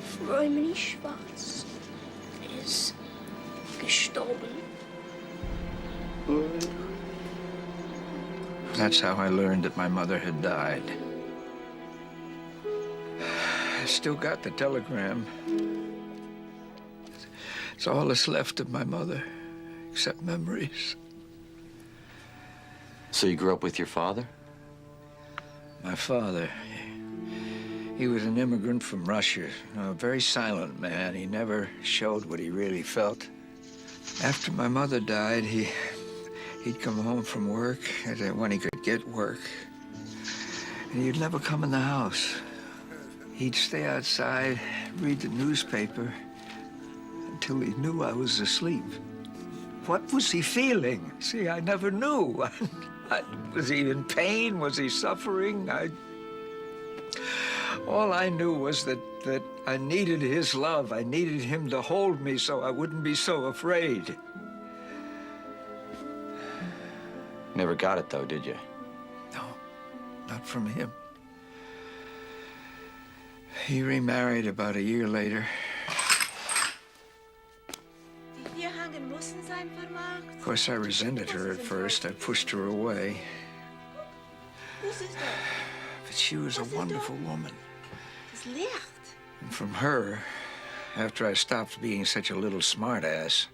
T: Freumini Schwarz ist gestorben.
I: That's how I learned that my mother had died. I still got the telegram. It's all that's left of my mother, except memories.
D: So you grew up with your father?
I: My father, he was an immigrant from Russia, a very silent man. He never showed what he really felt. After my mother died, he'd come home from work when he could get work. And he'd never come in the house. He'd stay outside, read the newspaper, until he knew I was asleep. What was he feeling? See, I never knew. Was he in pain? Was he suffering? All I knew was that I needed his love. I needed him to hold me so I wouldn't be so afraid.
D: Never got it, though, did you?
I: No, not from him. He remarried about a year later. Of course, I resented her at first. I pushed her away. But she was a wonderful woman. And from her, after I stopped being such a little smartass,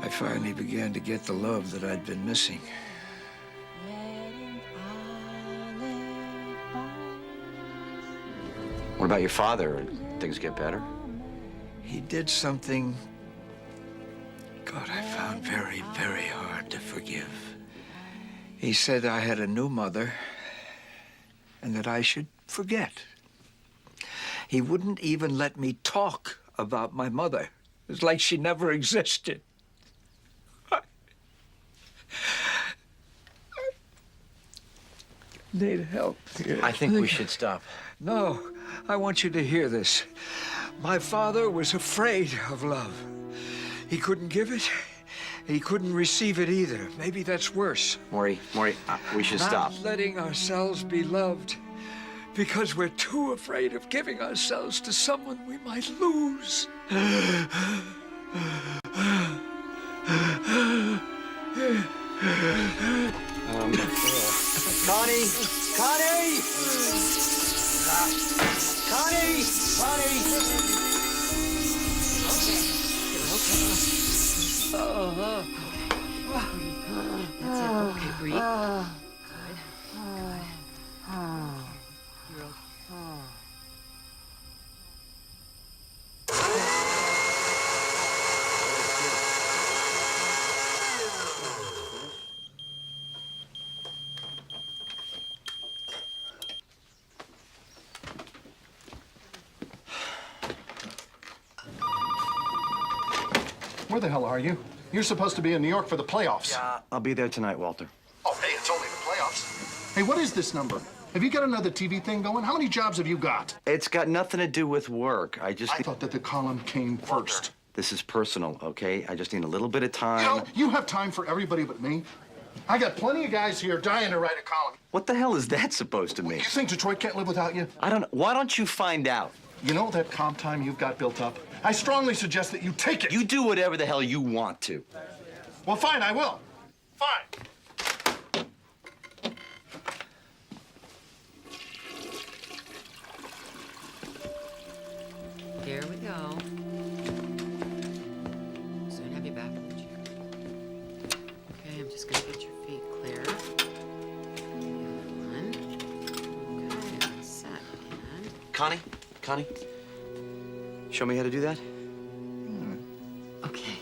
I: I finally began to get the love that I'd been missing.
D: What about your father? Did things get better?
I: He did something, God, I found very, very hard to forgive. He said I had a new mother and that I should forget. He wouldn't even let me talk about my mother. It's like she never existed. I need help here.
D: I think we should stop.
I: No, I want you to hear this. My father was afraid of love. He couldn't give it. He couldn't receive it either. Maybe that's worse.
D: Morrie, we should stop.
I: Not letting ourselves be loved.
O: because we're too afraid of giving ourselves to someone we might lose.
E: Connie! Connie! Connie! Connie!
Q: That's it. Okay, breathe. You're okay.
F: Where the hell are you? You're supposed to be in New York for the playoffs.
D: Yeah, I'll be there tonight, Walter.
F: Oh, hey, it's only the playoffs. Hey, what is this number? Have you got another TV thing going? How many jobs have you got?
D: It's got nothing to do with work.
F: I thought that the column came first.
D: This is personal, okay? I just need a little bit of time.
F: You know, you have time for everybody but me. I got plenty of guys here dying to write a column.
D: What the hell is that supposed to mean?
F: You think Detroit can't live without you?
D: I don't know. Why don't you find out?
F: You know that comp time you've got built up? I strongly suggest that you take it.
D: You do whatever the hell you want to.
F: Well, fine, I will. Fine.
Q: Here we go. Soon have you back in the chair. Okay, I'm just gonna get your feet clear. One. Okay, all set. And
D: Connie, show me how to do that.
Q: okay.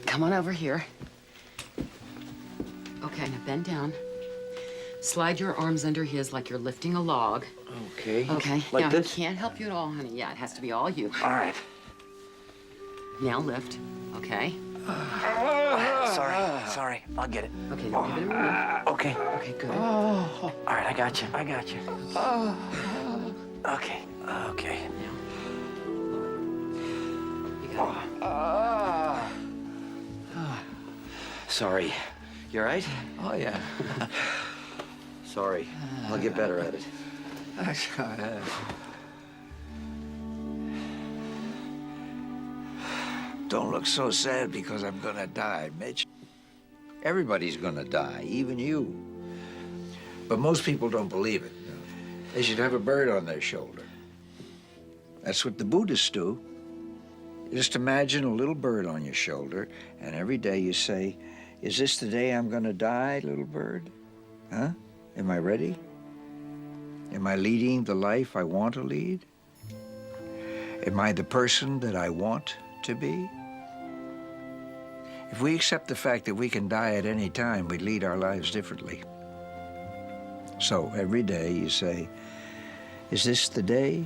Q: Come on over here. Okay, now bend down. Slide your arms under his like you're lifting a log.
D: Okay.
Q: Okay.
D: Like
Q: now,
D: this?
Q: he can't help you at all, honey. Yeah, it has to be all you.
D: All right.
Q: Now lift. Okay.
D: Sorry. I'll get it.
Q: Okay, now give it a minute.
D: Okay.
Q: Okay, good.
D: All right, I got you. Okay.
Q: You got it.
D: Sorry. You all right?
O: Oh, yeah.
D: Sorry. I'll get better at it.
I: Don't look so sad because I'm gonna die, Mitch. Everybody's gonna die, even you. But most people don't believe it. They should have a bird on their shoulder. That's what the Buddhists do. Just imagine a little bird on your shoulder, and every day you say, "Is this the day I'm gonna die, little bird? Huh? Am I ready? Am I leading the life I want to lead? Am I the person that I want to be?" If we accept the fact that we can die at any time, we lead our lives differently. So every day you say, "Is this the day?"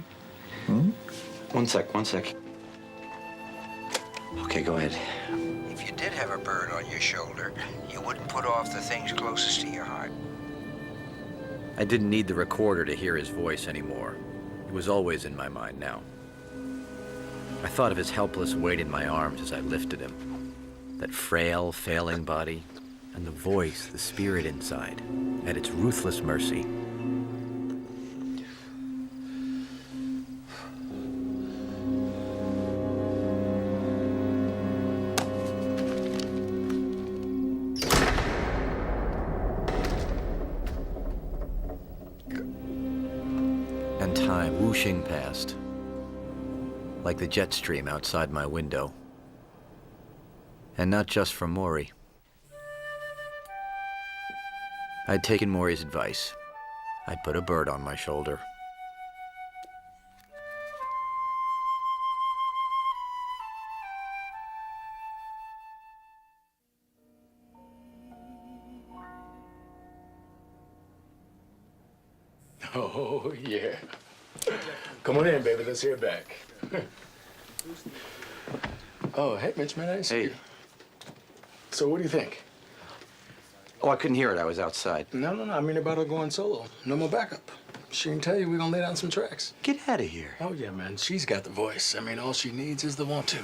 D: One sec. Okay, go ahead.
I: If you did have a bird on your shoulder, you wouldn't put off the things closest to your heart.
N: I didn't need the recorder to hear his voice anymore. It was always in my mind now. I thought of his helpless weight in my arms as I lifted him. That frail, failing body, and the voice, the spirit inside, at its ruthless mercy. And time whooshing past, like the jet stream outside my window. And not just from Morrie. I'd taken Morrie's advice. I'd put a bird on my shoulder.
U: Oh, yeah. Come on in, baby. Let's hear it back. Oh, hey, Mitch, man, I didn't see you. So what do you think?
D: Oh, I couldn't hear it. I was outside.
U: No. I mean about her going solo. No more backup. She can tell you we're gonna lay down some tracks.
D: Get out of here.
U: Oh, yeah, man. She's got the voice. I mean, all she needs is the want to.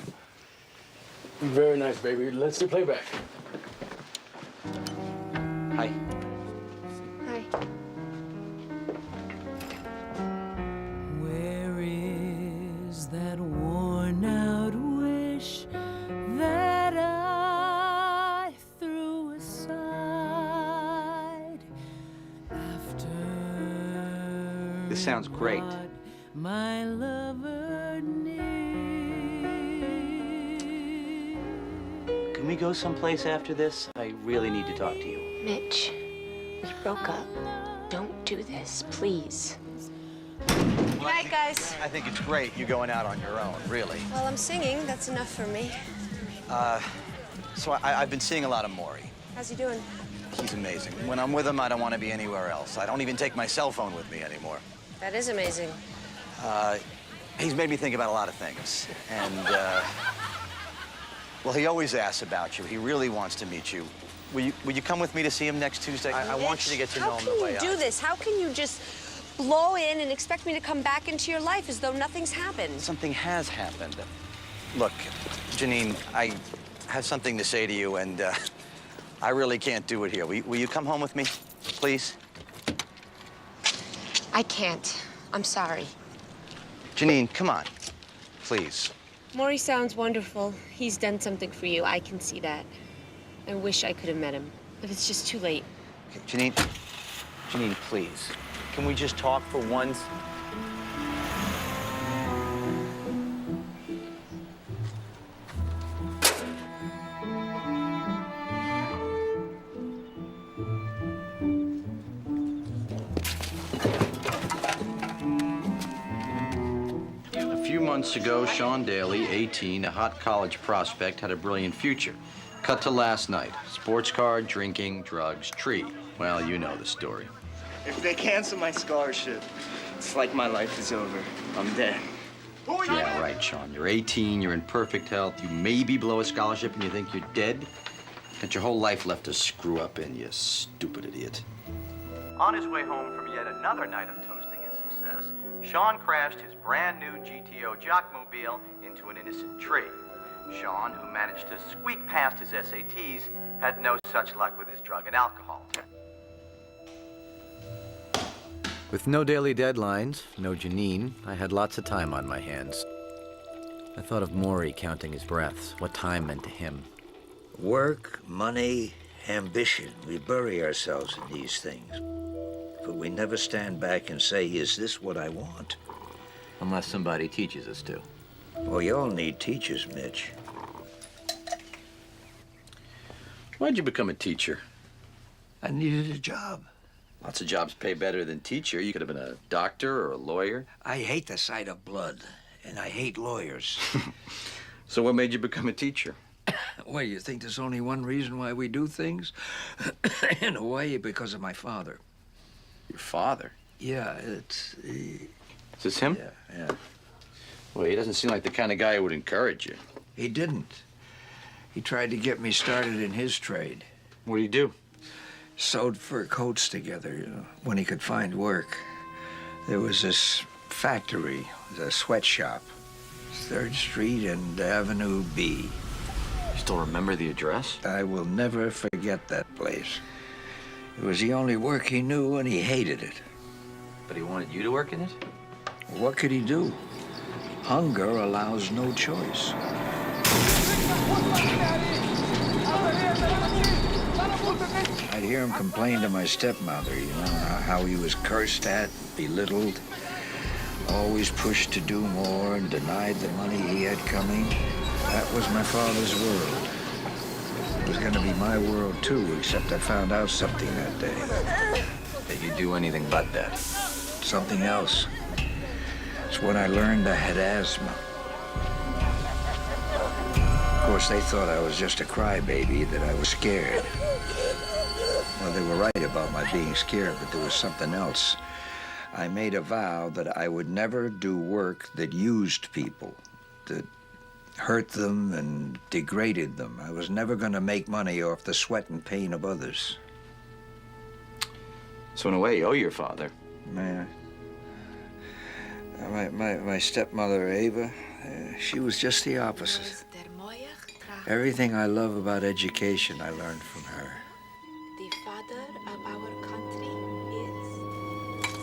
U: Very nice, baby. Let's do playback.
D: Hi.
L: Hi.
D: This sounds great.
A: My lover
D: Can we go someplace after this? I really need to talk to you.
L: Mitch, we broke up. Don't do this, please.
D: Good
L: night, guys.
D: I think it's great you going out on your own, really.
L: Well, I'm singing. That's enough for me.
D: So I've been seeing a lot of Morrie.
L: How's he doing?
D: He's amazing. When I'm with him, I don't want to be anywhere else. I don't even take my cell phone with me anymore.
L: That is amazing.
D: He's made me think about a lot of things. And, well, he always asks about you. He really wants to meet you. Will you come with me to see him next Tuesday? I want you to get to know him the way
L: How can you do this? How can you just blow in and expect me to come back into your life as though nothing's happened?
D: Something has happened. Look, Janine, I have something to say to you, and I really can't do it here. Will you come home with me, please?
L: I can't. I'm sorry.
D: Janine, come on, please.
L: Morrie sounds wonderful. He's done something for you. I can see that. I wish I could have met him, but it's just too late.
D: Okay, Janine, please. Can we just talk for once? A few months ago, Sean Daly, 18, a hot college prospect, had a brilliant future. Cut to last night. Sports car, drinking, drugs, tree. Well, you know the story.
V: If they cancel my scholarship, it's like my life is over. I'm dead.
D: Yeah, right, Sean. You're 18, you're in perfect health. You maybe blow a scholarship and you think you're dead. Got your whole life left to screw up in, you stupid idiot. On his way home from yet another night of toasting his success, Sean crashed his brand new GTO Jockmobile into an innocent tree. Sean, who managed to squeak past his SATs, had no such luck with his drug and alcohol. With no daily deadlines, no Janine, I had lots of time on my hands. I thought of Morrie counting his breaths, what time meant to him.
I: Work, money, ambition. We bury ourselves in these things. But we never stand back and say, is this what I want?
D: Unless somebody teaches us to.
I: Well, you all need teachers, Mitch.
D: Why'd you become a teacher?
I: I needed a job.
D: Lots of jobs pay better than teacher. You could have been a doctor or a lawyer.
I: I hate the sight of blood, and I hate lawyers.
D: So what made you become a teacher?
I: Well, you think there's only one reason why we do things? In a way, because of my father.
D: Your father?
I: Yeah, it's...
D: Is this him?
I: Yeah.
D: Well, he doesn't seem like the kind of guy who would encourage you.
I: He didn't. He tried to get me started in his trade.
D: What do you do?
I: Sewed fur coats together, you know, when he could find work. There was this factory, a sweatshop, 3rd Street and Avenue B.
D: You still remember the address?
I: I will never forget that place. It was the only work he knew, and he hated it.
D: But he wanted you to work in it?
I: What could he do? Hunger allows no choice. I'd hear him complain to my stepmother, you know, how he was cursed at, belittled, always pushed to do more and denied the money he had coming. That was my father's world. It was going to be my world, too, except I found out something that day.
D: That you do anything but that.
I: Something else. It's when I learned I had asthma. Of course, they thought I was just a crybaby, that I was scared. Well, they were right about my being scared, but there was something else. I made a vow that I would never do work that used people, that hurt them and degraded them. I was never going to make money off the sweat and pain of others.
D: So in a way, you owe your father.
I: Man. My stepmother, Ava, she was just the opposite. Everything I love about education, I learned from her.
L: The father of our country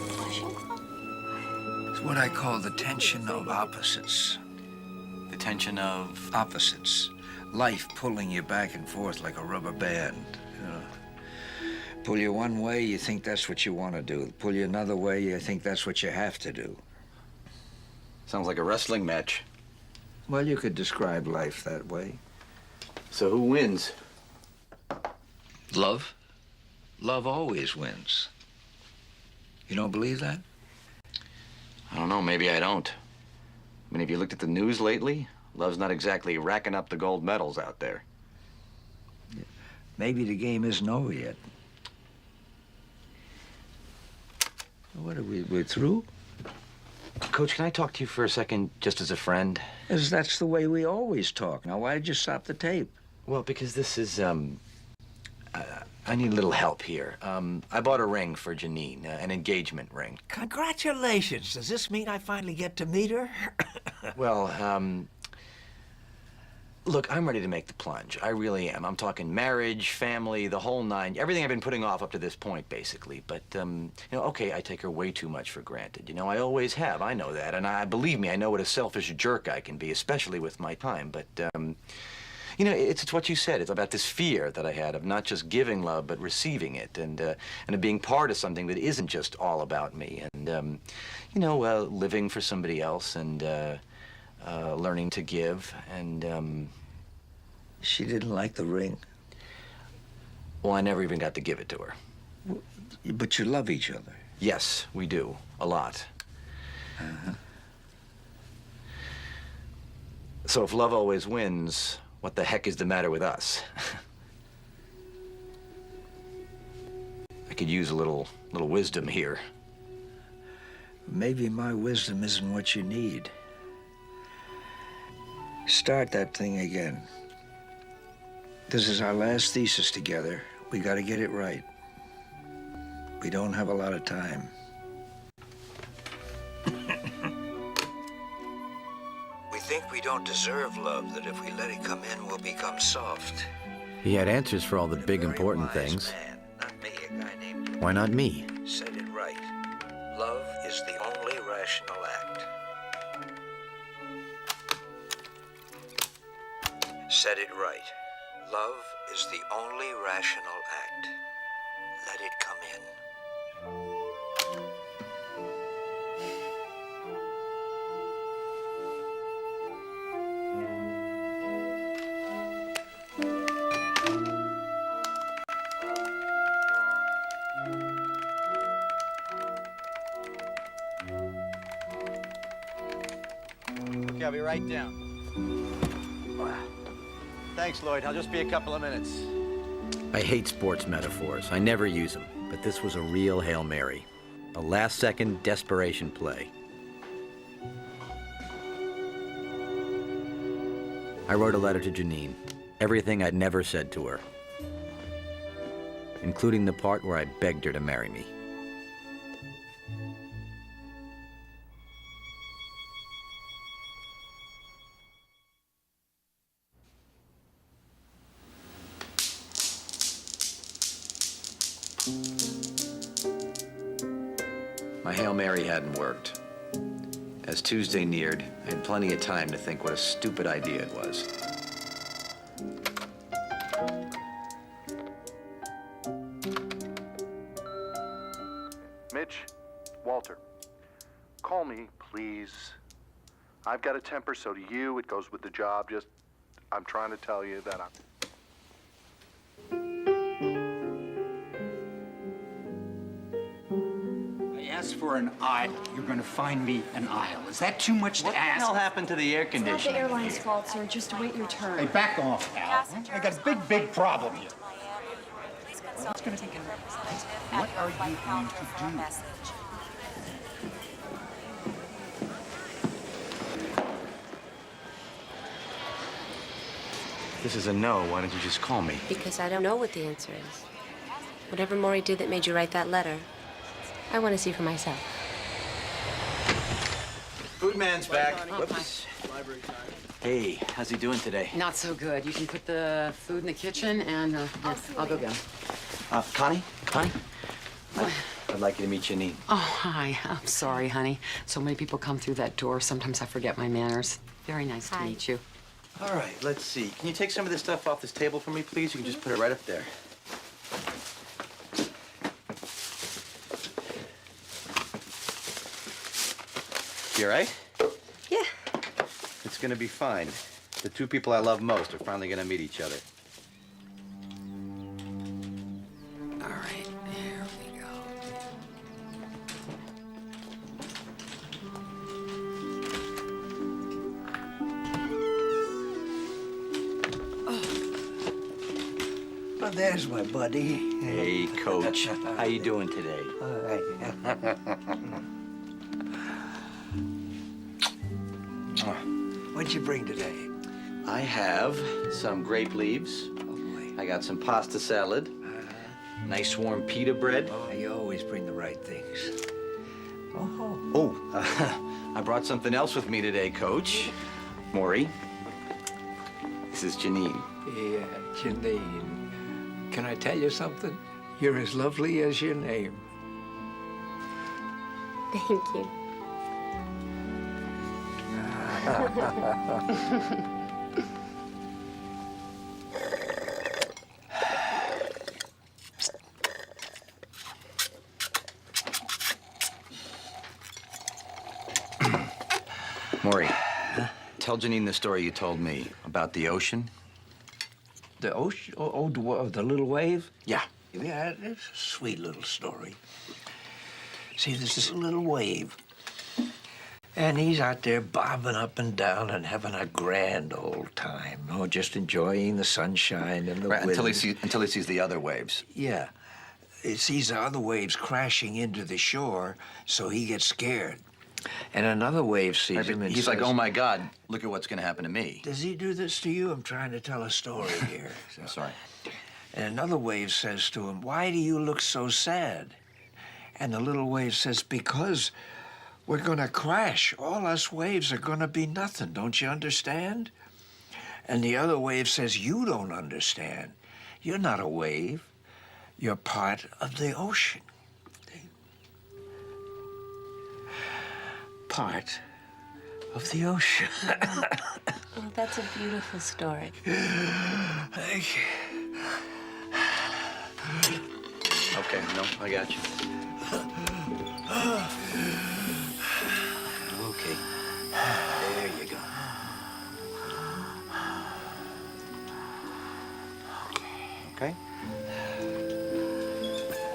L: is Washington.
I: It's what I call the tension of opposites.
D: The tension of?
I: Opposites. Life pulling you back and forth like a rubber band. You know.
B: Pull you one way, you think that's what you want to do. Pull you another way, you think that's what you have to do.
D: Sounds like a wrestling match.
B: Well, you could describe life that way.
D: So who wins?
B: Love. Love always wins. You don't believe that?
D: I don't know, maybe I don't. I mean, have you looked at the news lately? Love's not exactly racking up the gold medals out there.
B: Maybe the game isn't over yet. What are we're through?
D: Coach, can I talk to you for a second, just as a friend?
B: Because that's the way we always talk. Now, why did you stop the tape?
D: Well, because this is, I need a little help here. I bought a ring for Janine, an engagement ring.
O: Congratulations. Does this mean I finally get to meet her?
D: Well, look, I'm ready to make the plunge. I really am. I'm talking marriage, family, the whole nine. Everything I've been putting off up to this point, basically. But, you know, okay, I take her way too much for granted. You know, I always have. I know that. And believe me, I know what a selfish jerk I can be, especially with my time. But, you know, it's what you said. It's about this fear that I had of not just giving love, but receiving it, and of being part of something that isn't just all about me. And, you know, living for somebody else and learning to give. And,
B: She didn't like the ring.
D: Well, I never even got to give it to her.
B: But you love each other.
D: Yes, we do. A lot.
B: Uh-huh.
D: So if love always wins, what the heck is the matter with us? I could use a little wisdom here.
B: Maybe my wisdom isn't what you need. Start that thing again. This is our last thesis together. We gotta get it right. We don't have a lot of time. We think we don't deserve love, that if we let it come in, we'll become soft.
N: He had answers for all the big important things.
B: Not me, a guy named...
N: Why not me?
B: Said it right. Love is the only rational act. Said it right. Love is the only rational act. Let it come in.
D: Okay, I'll be right down. Thanks, Lloyd. I'll just be a couple of minutes.
N: I hate sports metaphors. I never use them. But this was a real Hail Mary. A last-second desperation play. I wrote a letter to Janine. Everything I'd never said to her. Including the part where I begged her to marry me. My Hail Mary hadn't worked. As Tuesday neared, I had plenty of time to think what a stupid idea it was.
F: Mitch, Walter, call me, please. I've got a temper, so do you. It goes with the job. Just, I'm trying to tell you that I'm...
H: Ask for an aisle. You're going to find me an aisle. Is that too much to ask?
D: What the hell happened to the air
W: It's not
D: conditioning?
W: the airline's fault, sir. Just wait your turn.
H: Hey, back off, Al. I got a big problem here.
W: What's going to take a representative
H: What are you going to do?
D: This is a no. Why don't you just call me?
L: Because I don't know what the answer is. Whatever Morrie did that made you write that letter, I want to see for myself.
D: Foodman's back. Whoops. Hey, how's he doing today?
Q: Not so good. You can put the food in the kitchen, and I'll go get him.
D: Connie? I'd like you to meet Janine.
Q: Oh, hi. I'm sorry, honey. So many people come through that door. Sometimes I forget my manners. Very nice to meet you.
D: All right, let's see. Can you take some of this stuff off this table for me, please? You can just put it right up there. You all right?
L: Yeah.
D: It's gonna be fine. The two people I love most are finally gonna meet each other.
Q: All right, here we go.
O: Oh, there's my buddy.
D: Hey, Coach. How you doing today?
O: All right. What'd you bring today?
D: I have some grape leaves. I got some pasta salad. Nice warm pita bread.
O: Oh, you always bring the right things.
D: I brought something else with me today, Coach. Morrie. This is Janine.
O: Yeah, Janine. Can I tell you something? You're as lovely as your name.
L: Thank you.
D: Morrie, tell Janine the story you told me about the ocean.
O: The ocean? Oh, the little wave?
D: Yeah.
O: Yeah, it's a sweet little story. See, there's this little wave. And he's out there bobbing up and down and having a grand old time. Oh, just enjoying the sunshine and the wind.
D: Until he sees the other waves.
O: Yeah. He sees the other waves crashing into the shore, so he gets scared. And another wave sees him and
D: he's
O: says,
D: like, oh my God, look at what's gonna happen to me.
O: Does he do this to you? I'm trying to tell a story here.
D: I'm sorry.
O: And another wave says to him, why do you look so sad? And the little wave says, because we're gonna crash. All us waves are gonna be nothing, don't you understand? And the other wave says, you don't understand. You're not a wave. You're part of the ocean. Part of the ocean.
L: Oh, that's a beautiful story.
O: Thank you.
D: Okay, no, I got you.
O: Okay. There you go.
D: Okay.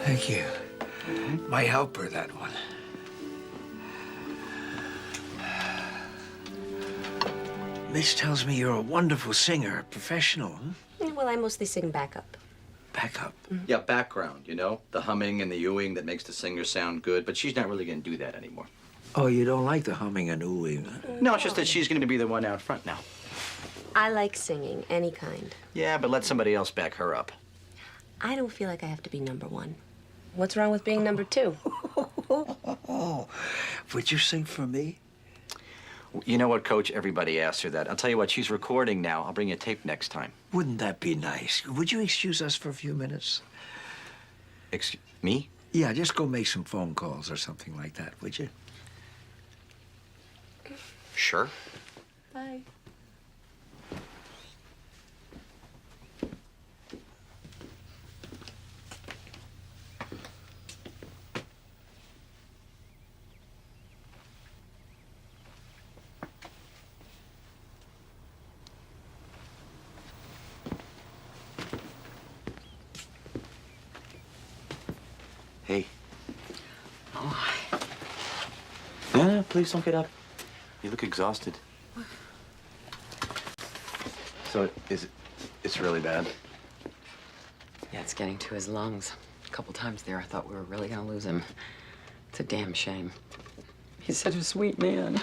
O: Thank you. My helper, that one. Miss tells me you're a wonderful singer, professional.
L: Well, I mostly sing backup.
O: Backup?
D: Yeah, background, you know? The humming and the oohing that makes the singer sound good, but she's not really gonna do that anymore.
O: Oh, you don't like the humming and oohing?
D: No, it's just that she's gonna be the one out front now.
L: I like singing, any kind.
D: Yeah, but let somebody else back her up.
L: I don't feel like I have to be number one. What's wrong with being number two?
O: Oh, would you sing for me?
D: You know what, Coach? Everybody asks her that. I'll tell you what, she's recording now. I'll bring you a tape next time.
O: Wouldn't that be nice? Would you excuse us for a few minutes?
D: Excuse me?
O: Yeah, just go make some phone calls or something like that, would you?
D: Sure.
L: Bye.
D: Hey. No, please don't get up. You look exhausted. So, it's really bad?
Q: Yeah, it's getting to his lungs. A couple times there, I thought we were really gonna lose him. It's a damn shame. He's such a sweet man.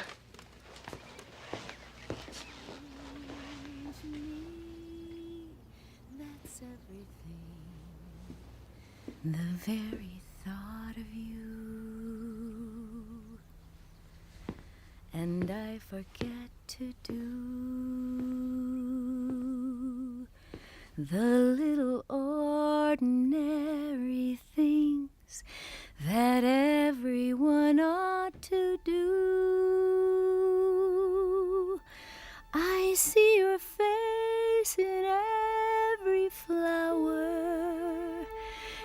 A: That's everything. The very thought of you. And I forget to do the little ordinary things that everyone ought to do. I see your face in every flower,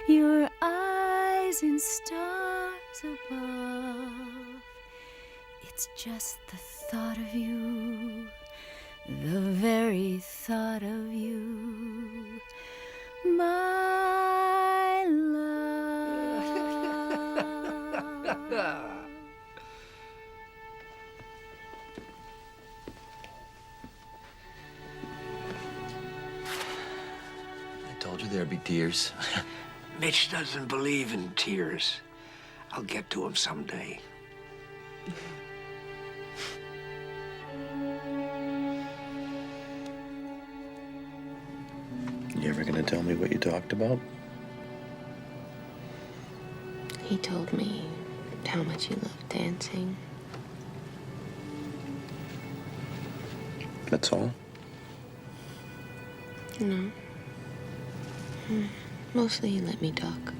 A: your eyes in stars above. It's just the thought of you, the very thought of you, my love.
B: I told you there'd be tears.
O: Mitch doesn't believe in tears. I'll get to him someday.
G: You ever gonna tell me what you talked about?
L: He told me how much he loved dancing.
G: That's all?
L: No. Mostly he let me talk.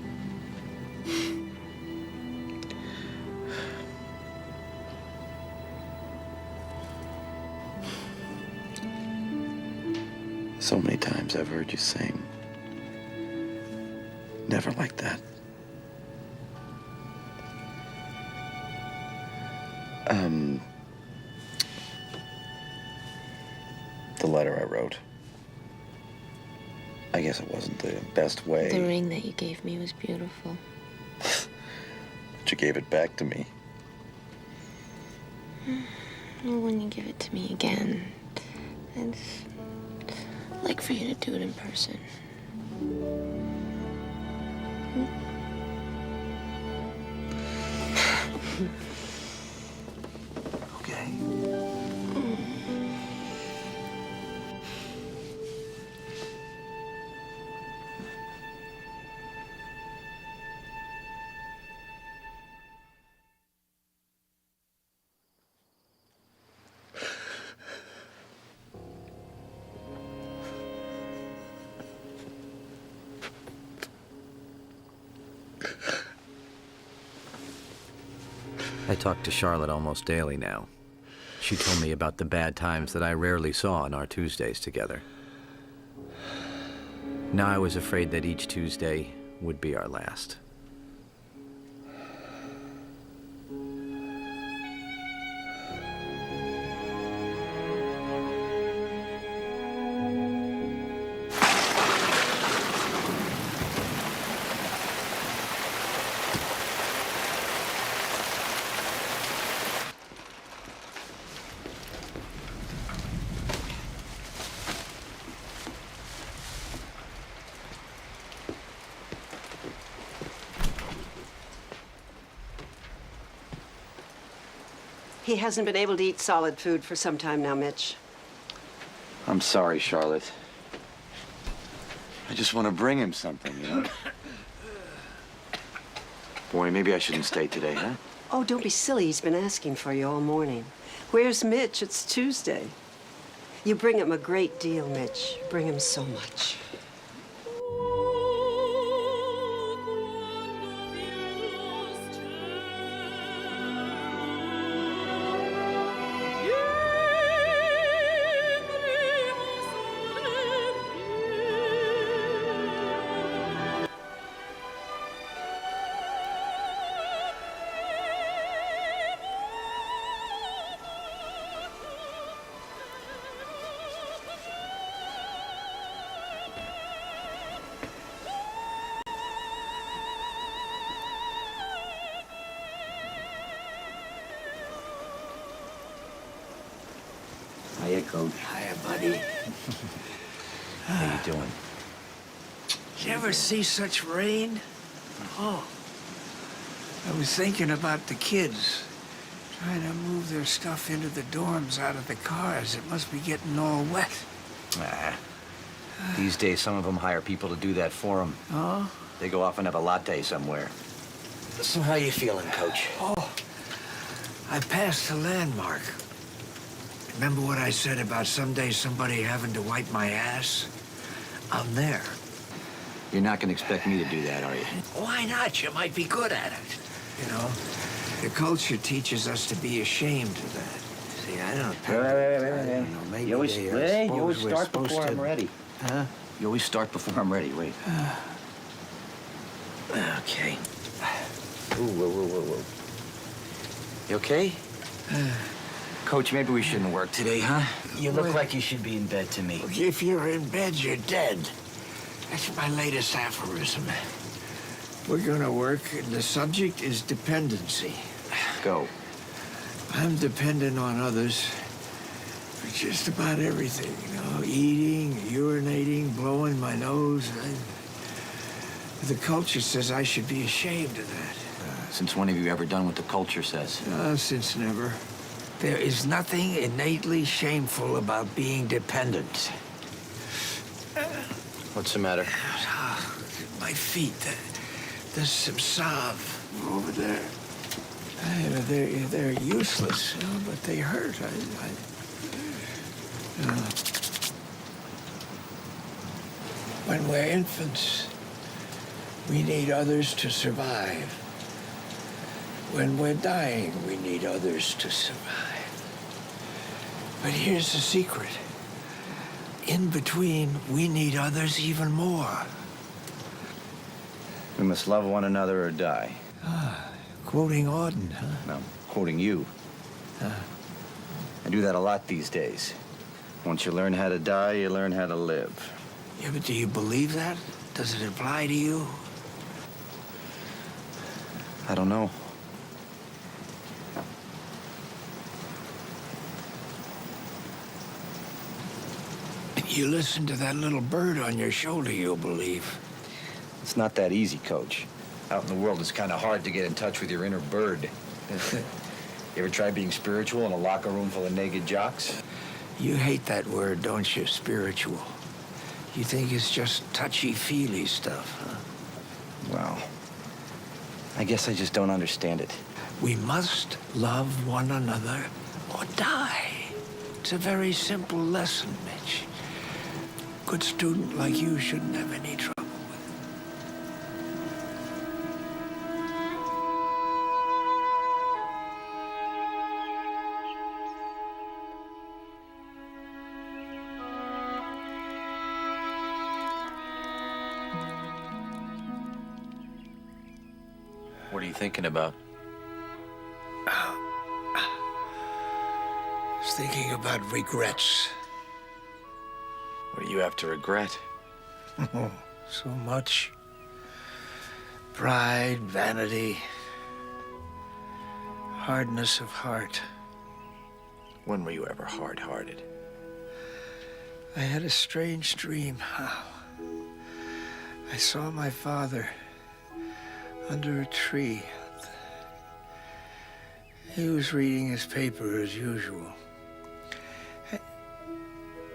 G: So many times I've heard you sing. Never like that. The letter I wrote. I guess it wasn't the best way.
L: The ring that you gave me was beautiful.
G: But you gave it back to me.
L: Well, when you give it to me again, I'd like for you to do it in person.
B: Okay.
N: I talk to Charlotte almost daily now. She told me about the bad times that I rarely saw on our Tuesdays together. Now I was afraid that each Tuesday would be our last.
S: He hasn't been able to eat solid food for some time now, Mitch.
G: I'm sorry, Charlotte. I just want to bring him something, you know? Boy, maybe I shouldn't stay today, huh?
S: Oh, don't be silly. He's been asking for you all morning. Where's Mitch? It's Tuesday. You bring him a great deal, Mitch. You bring him so much.
B: Hiya, Coach.
O: Hiya, buddy.
N: How you doing?
O: Did you ever see such rain? Oh. I was thinking about the kids. Trying to move their stuff into the dorms out of the cars. It must be getting all wet.
D: These days, some of them hire people to do that for them.
O: Oh?
D: They go off and have a latte somewhere. So how you feeling, Coach?
O: Oh, I passed the landmark. Remember what I said about someday somebody having to wipe my ass? I'm there.
D: You're not going to expect me to do that, are you?
O: Why not? You might be good at it. You know, the culture teaches us to be ashamed of that. See, I don't...
D: Wait.
O: Maybe
D: You always,
O: they,
D: you
O: suppose
D: always
O: we're
D: start
O: supposed
D: before
O: to-
D: I'm ready.
O: Huh?
D: You always start before I'm ready. Wait.
O: Okay.
D: Whoa. You okay? Coach, maybe we shouldn't work today, huh? You look
O: Well,
D: like you should be in bed to me.
O: If you're in bed, you're dead. That's my latest aphorism. We're gonna work, and the subject is dependency.
D: Go.
O: I'm dependent on others for just about everything, you know, eating, urinating, blowing my nose. The culture says I should be ashamed of that.
D: Since when have you ever done what the culture says?
O: Since never. There is nothing innately shameful about being dependent.
D: What's the matter?
O: My feet, there's some salve over there. They're useless, you know, but they hurt. When we're infants, we need others to survive. When we're dying, we need others to survive. But here's the secret. In between, we need others even more.
D: We must love one another or die.
O: Quoting Auden, huh?
D: No, quoting you. I do that a lot these days. Once you learn how to die, you learn how to live.
O: Yeah, but do you believe that? Does it apply to you?
D: I don't know.
O: You listen to that little bird on your shoulder, you'll believe.
D: It's not that easy, Coach. Out in the world, it's kind of hard to get in touch with your inner bird. You ever try being spiritual in a locker room full of naked jocks?
O: You hate that word, don't you, spiritual? You think it's just touchy-feely stuff, huh?
D: Well, I guess I just don't understand it.
O: We must love one another or die. It's a very simple lesson, Mitch. A good student like you shouldn't have any trouble.
D: What are you thinking about?
O: I was thinking about regrets.
D: What do you have to regret?
O: So much. Pride, vanity, hardness of heart.
D: When were you ever hard-hearted?
O: I had a strange dream. I saw my father under a tree. He was reading his paper as usual.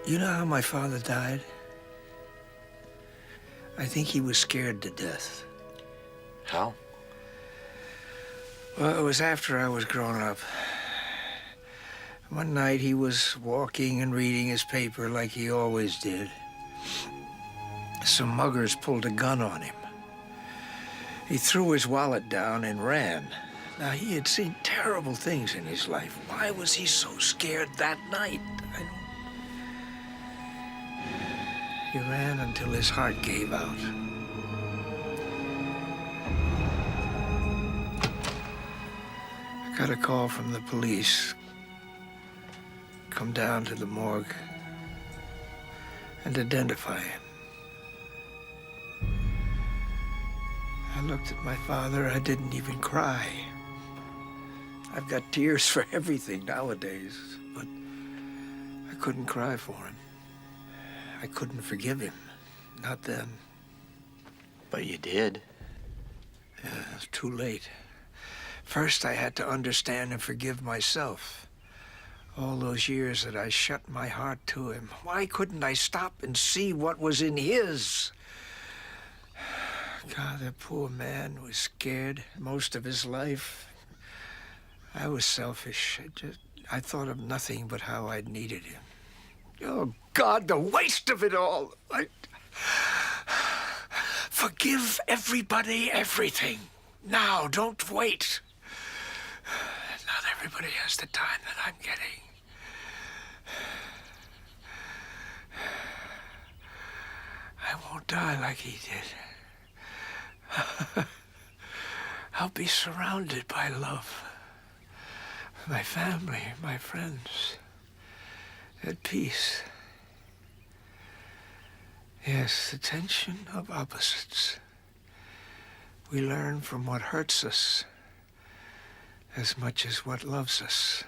O: You know how my father died? I think he was scared to death.
D: How?
O: Well, it was after I was grown up. One night he was walking and reading his paper like he always did. Some muggers pulled a gun on him. He threw his wallet down and ran. Now, he had seen terrible things in his life. Why was he so scared that night? He ran until his heart gave out. I got a call from the police. Come down to the morgue and identify him. I looked at my father. I didn't even cry. I've got tears for everything nowadays, but I couldn't cry for him. I couldn't forgive him. Not then.
D: But you did.
O: Yeah, it was too late. First, I had to understand and forgive myself. All those years that I shut my heart to him. Why couldn't I stop and see what was in his? God, that poor man was scared most of his life. I was selfish. I thought of nothing but how I needed him. Oh, God, the waste of it all. Forgive everybody everything. Now, don't wait. Not everybody has the time that I'm getting. I won't die like he did. I'll be surrounded by love. my family, my friends, at peace. Yes, the tension of opposites. We learn from what hurts us as much as what loves us.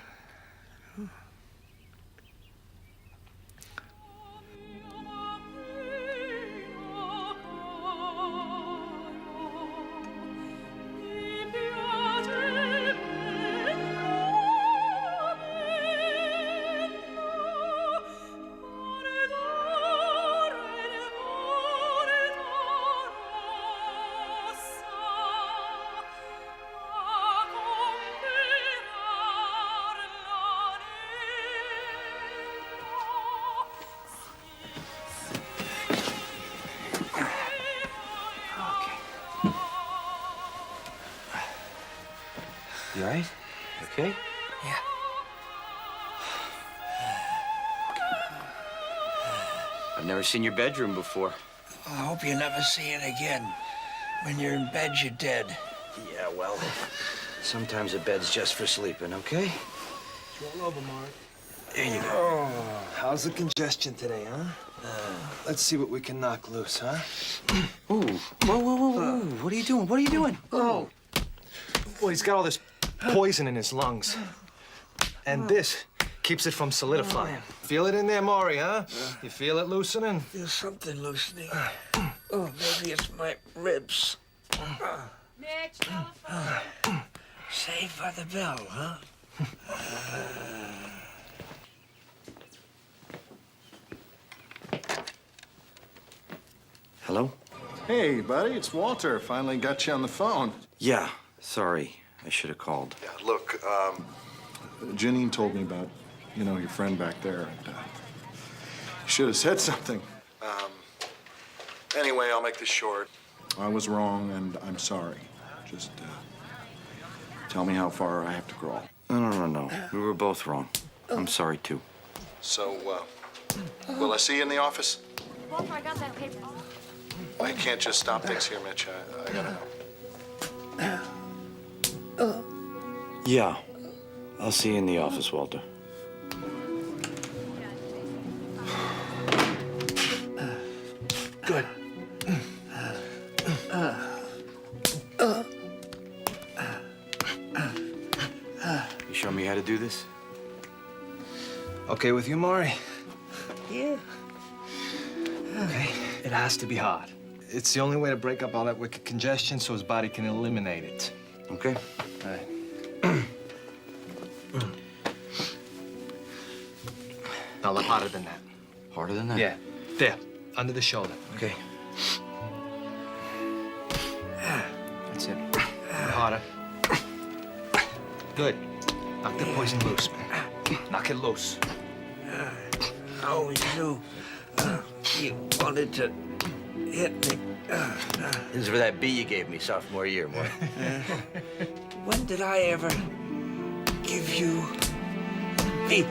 D: You all right? Okay?
O: Yeah.
D: I've never seen your bedroom before.
O: I hope you never see it again. When you're in bed, you're dead.
D: Yeah, well, sometimes a bed's just for sleeping, okay?
J: Roll over, Mark.
D: There you go.
J: Oh, how's the congestion today, huh? Let's see what we can knock loose, huh?
D: Ooh, whoa. What are you doing? What are you doing?
J: Oh. Well, he's got all this poison in his lungs. And this keeps it from solidifying. Feel it in there, Morrie, huh? You feel it loosening?
O: There's something loosening. Oh, maybe it's my ribs.
W: Mitch,
O: Saved by the bell, huh?
D: Hello?
F: Hey, buddy, it's Walter. Finally got you on the phone.
D: Yeah, sorry. I should have called.
F: Yeah, look, Janine told me about, your friend back there. And, should have said something. Anyway, I'll make this short. I was wrong, and I'm sorry. Just tell me how far I have to crawl.
D: No. We were both wrong. I'm sorry, too.
F: So, will I see you in the office?
W: Walter, I got that paper.
F: I can't just stop things here, Mitch. I gotta know.
D: Yeah. I'll see you in the office, Walter.
J: Good.
D: You show me how to do this?
J: Okay with you, Morrie?
O: Yeah.
J: Okay. It has to be hot. It's the only way to break up all that wicked congestion so his body can eliminate it.
D: Okay.
J: All right. Now, a lot harder than that.
D: Harder than that?
J: Yeah. There. Under the shoulder.
D: Okay.
J: That's it. Harder. Good. Knock the poison loose, man. Knock it loose.
O: I always knew you wanted to hit me.
D: This is for that B you gave me sophomore year, boy.
O: When did I ever give you B?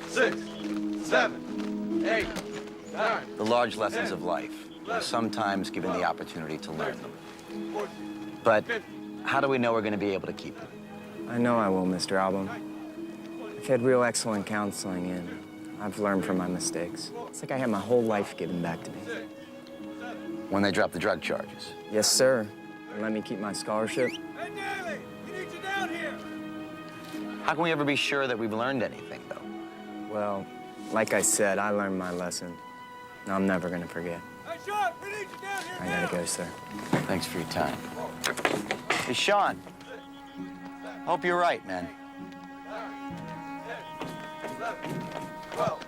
J: 6, 7, 8, 9.
D: The large lessons of life. We're sometimes given the opportunity to learn them. But how do we know we're going to be able to keep them?
P: I know I will, Mr. Album. I've had real excellent counseling, and I've learned from my mistakes. It's like I had my whole life given back to me.
D: When they drop the drug charges?
P: Yes, sir. And let me keep my scholarship.
D: How can we ever be sure that we've learned anything, though?
P: Well, like I said, I learned my lesson. And I'm never gonna forget. I gotta go, sir.
D: Thanks for your time. Hey, Sean. Hope you're right, man.
J: 12,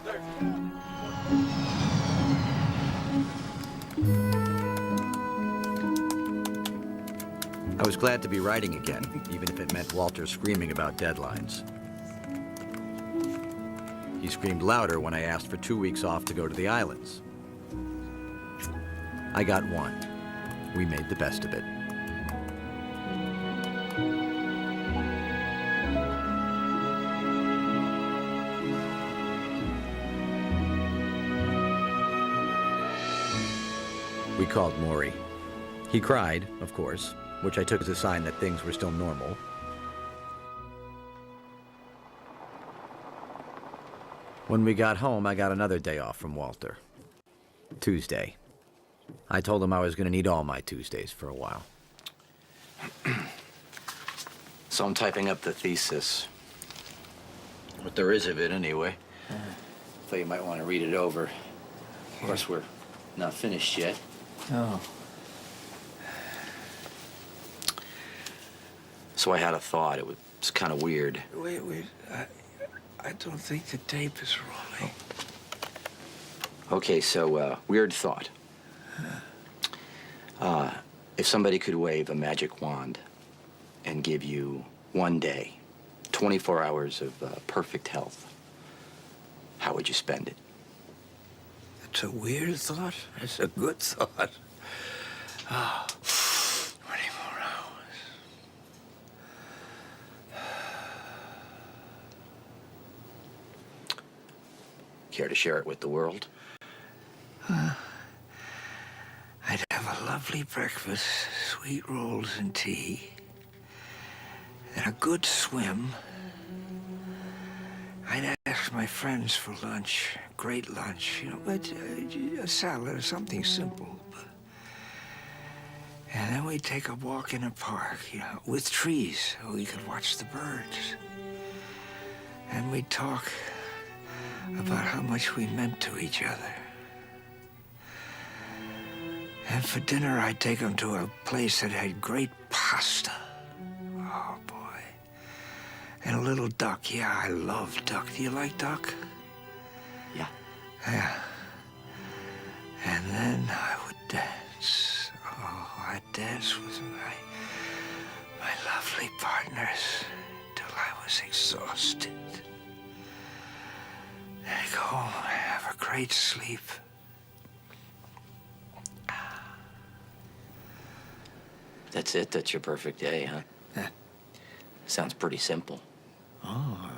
J: 13.
N: I was glad to be writing again, even if it meant Walter screaming about deadlines. He screamed louder when I asked for 2 weeks off to go to the islands. I got 1. We made the best of it. We called Morrie. He cried, of course, which I took as a sign that things were still normal. When we got home, I got another day off from Walter. Tuesday. I told him I was going to need all my Tuesdays for a while.
D: So I'm typing up the thesis. What there is of it, anyway. Thought you might want to read it over. Of course, we're not finished yet.
O: Oh.
D: So I had a thought. It was kind of weird.
O: Wait. I don't think the tape is rolling.
D: Okay, so, weird thought. If somebody could wave a magic wand and give you one day, 24 hours of perfect health, how would you spend it?
O: It's a weird thought. It's a good thought. Ah, 24 hours.
D: Care to share it with the world?
O: I'd have a lovely breakfast, sweet rolls and tea, and a good swim. I'd ask my friends for lunch, great lunch, but a salad or something simple. And then we'd take a walk in a park, with trees, so we could watch the birds. And we'd talk about how much we meant to each other. And for dinner, I'd take them to a place that had great pasta. Oh, boy. And a little duck. Yeah, I love duck. Do you like duck?
D: Yeah.
O: Yeah. And then I would dance. Oh, I'd dance with my lovely partners till I was exhausted. Then I'd go home and have a great sleep.
D: That's it? That's your perfect day, huh?
O: Yeah.
D: Sounds pretty simple.
O: Oh.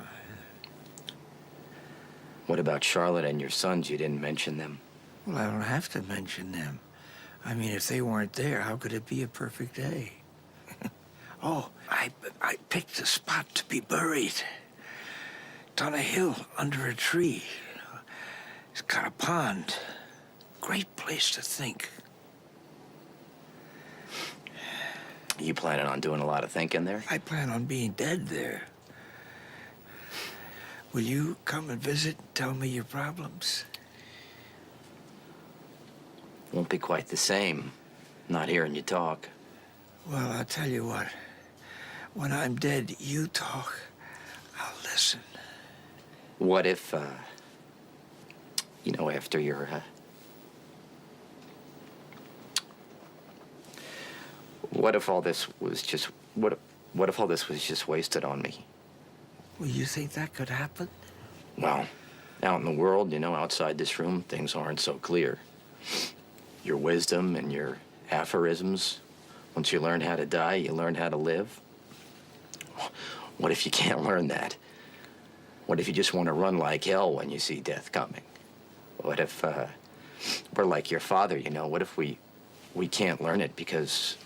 D: What about Charlotte and your sons? You didn't mention them.
O: Well, I don't have to mention them. I mean, if they weren't there, how could it be a perfect day? Oh, I picked a spot to be buried. It's on a hill under a tree. It's got a pond. Great place to think.
D: You planning on doing a lot of thinking there?
O: I plan on being dead there. Will you come and visit and tell me your problems?
D: Won't be quite the same, not hearing you talk.
O: Well, I'll tell you what. When I'm dead, you talk. I'll listen.
D: What if, after you're, what if all this was just, what if all this was just wasted on me?
O: Well, you think that could happen?
D: Well, out in the world, outside this room, things aren't so clear. Your wisdom and your aphorisms, once you learn how to die, you learn how to live. What if you can't learn that? What if you just want to run like hell when you see death coming? What if we're like your father, What if we can't learn it because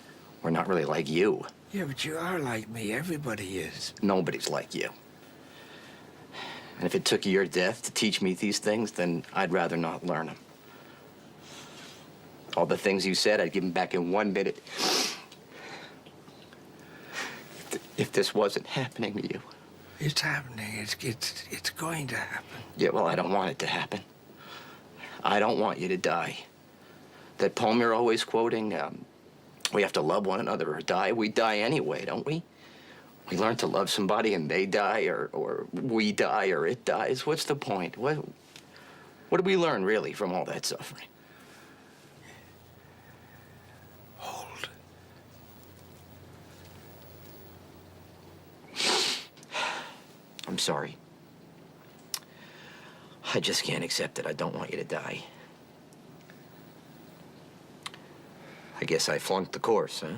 D: we're not really like you?
O: Yeah, but you are like me. Everybody is.
D: Nobody's like you. And if it took your death to teach me these things, then I'd rather not learn them. All the things you said, I'd give them back in 1 minute. If this wasn't happening to you.
O: It's happening. It's going to happen.
D: Yeah, well, I don't want it to happen. I don't want you to die. That poem you're always quoting, we have to love one another or die. We die anyway, don't we? We learn to love somebody and they die, or we die, or it dies. What's the point? What do we learn, really, from all that suffering?
O: Hold.
D: I'm sorry. I just can't accept it. I don't want you to die. I guess I flunked the course, huh?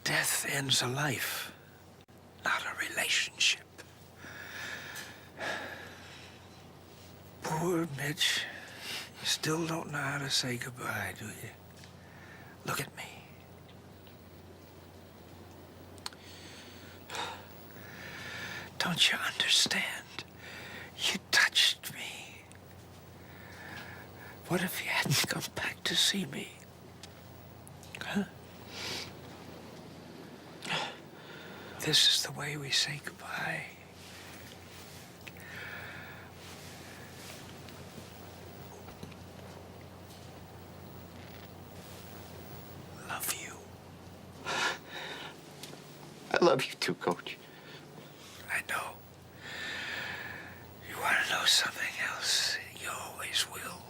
O: Death ends a life, not a relationship. Poor Mitch. You still don't know how to say goodbye, do you? Look at me. Don't you understand? You touched me. What if you hadn't come back to see me? Huh? This is the way we say goodbye. Love you.
I: I love you too, Coach.
O: I know. You want to know something else? You always will.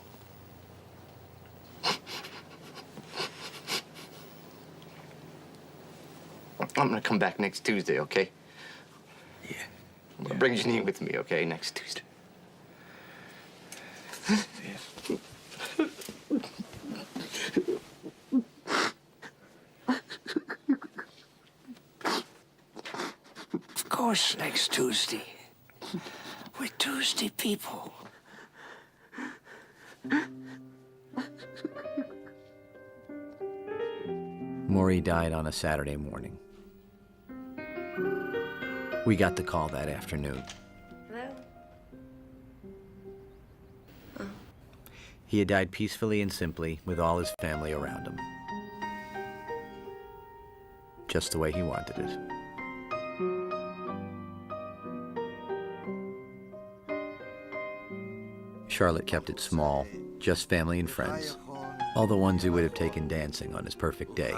I: I'm gonna come back next Tuesday, okay?
O: Yeah.
I: I'm gonna bring Janine with me, okay? Next Tuesday.
O: Of course, next Tuesday. We're Tuesday people.
N: Morrie died on a Saturday morning. We got the call that afternoon.
L: Hello?
N: He had died peacefully and simply, with all his family around him. Just the way he wanted it. Charlotte kept it small, just family and friends. All the ones who would have taken dancing on his perfect day.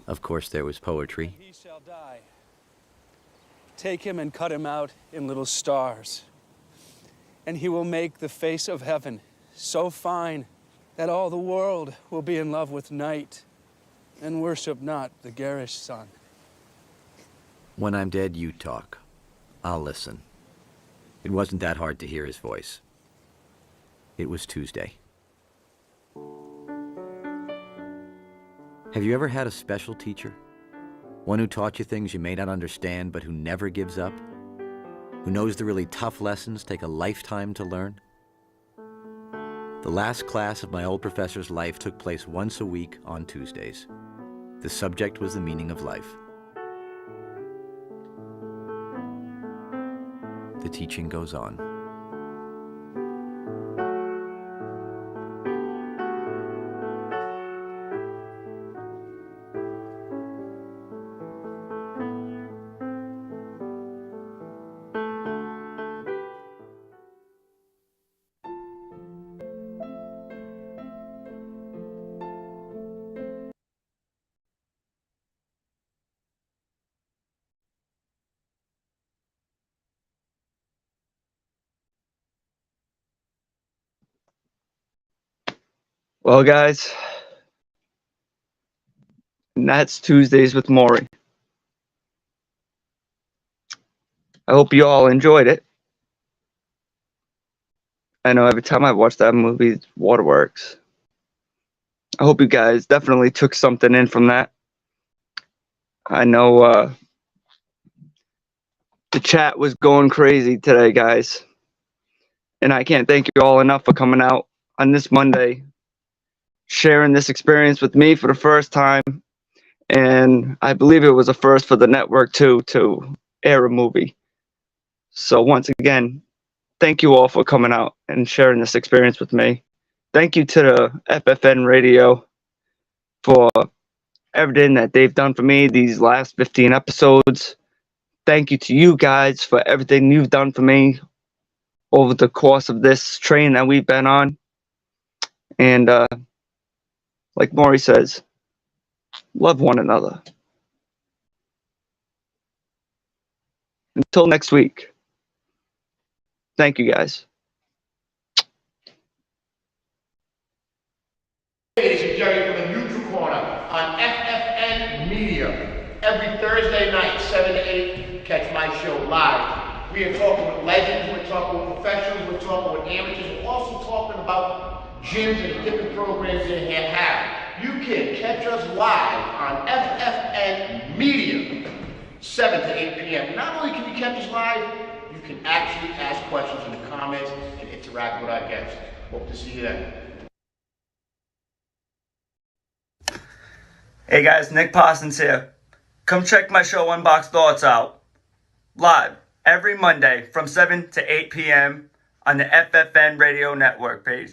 N: Of course, there was poetry.
H: He shall die. Take him and cut him out in little stars. And he will make the face of heaven so fine that all the world will be in love with night and worship not the garish sun.
N: When I'm dead, you talk. I'll listen. It wasn't that hard to hear his voice. It was Tuesday. Have you ever had a special teacher? One who taught you things you may not understand, but who never gives up? Who knows the really tough lessons take a lifetime to learn? The last class of my old professor's life took place once a week on Tuesdays. The subject was the meaning of life. The teaching goes on.
C: Well, guys, and that's Tuesdays with Morrie. I hope you all enjoyed it. I know every time I watch that movie, it's waterworks. I hope you guys definitely took something in from that. I know the chat was going crazy today, guys. And I can't thank you all enough for coming out on this Monday, sharing this experience with me for the first time. And I believe it was a first for the network, too, to air a movie. So once again, thank you all for coming out and sharing this experience with me. Thank you to the FFN Radio for everything that they've done for me these last 15 episodes. Thank you to you guys for everything you've done for me over the course of this train that we've been on. And like Morrie says, love one another. Until next week. Thank you, guys.
K: This is Jerry from the Neutral Corner on FFN Media. Every Thursday night, 7 to 8, catch my show live. We are talking with legends, we're talking with professionals, we're talking with amateurs, we're also talking about gyms and different programs they have. You can catch us live on FFN Media. 7 to 8 p.m. Not only can you catch us live, you can actually ask questions in the comments and interact with our guests. Hope to see you then.
C: Hey guys, Nick Parsons here. Come check my show Unbox Thoughts out. Live every Monday from 7 to 8 p.m. on the FFN Radio Network page.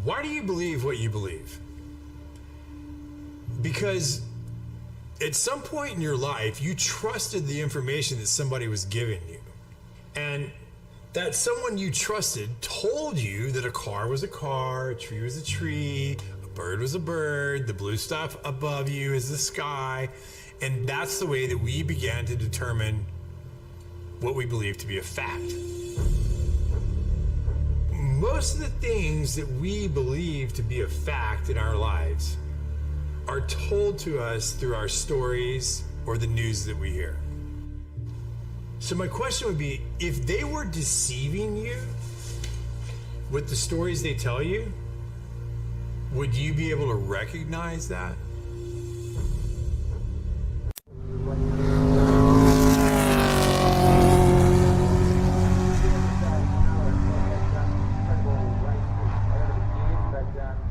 M: Why do you believe what you believe? Because at some point in your life, you trusted the information that somebody was giving you. And that someone you trusted told you that a car was a car, a tree was a tree, a bird was a bird, the blue stuff above you is the sky. And that's the way that we began to determine what we believe to be a fact. Most of the things that we believe to be a fact in our lives are told to us through our stories or the news that we hear. So my question would be, if they were deceiving you with the stories they tell you, would you be able to recognize that?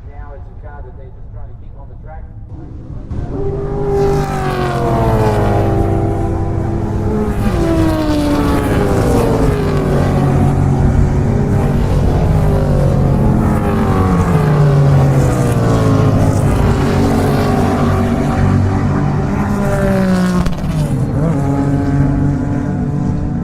R: Now it's a car that they're just trying to keep on the track.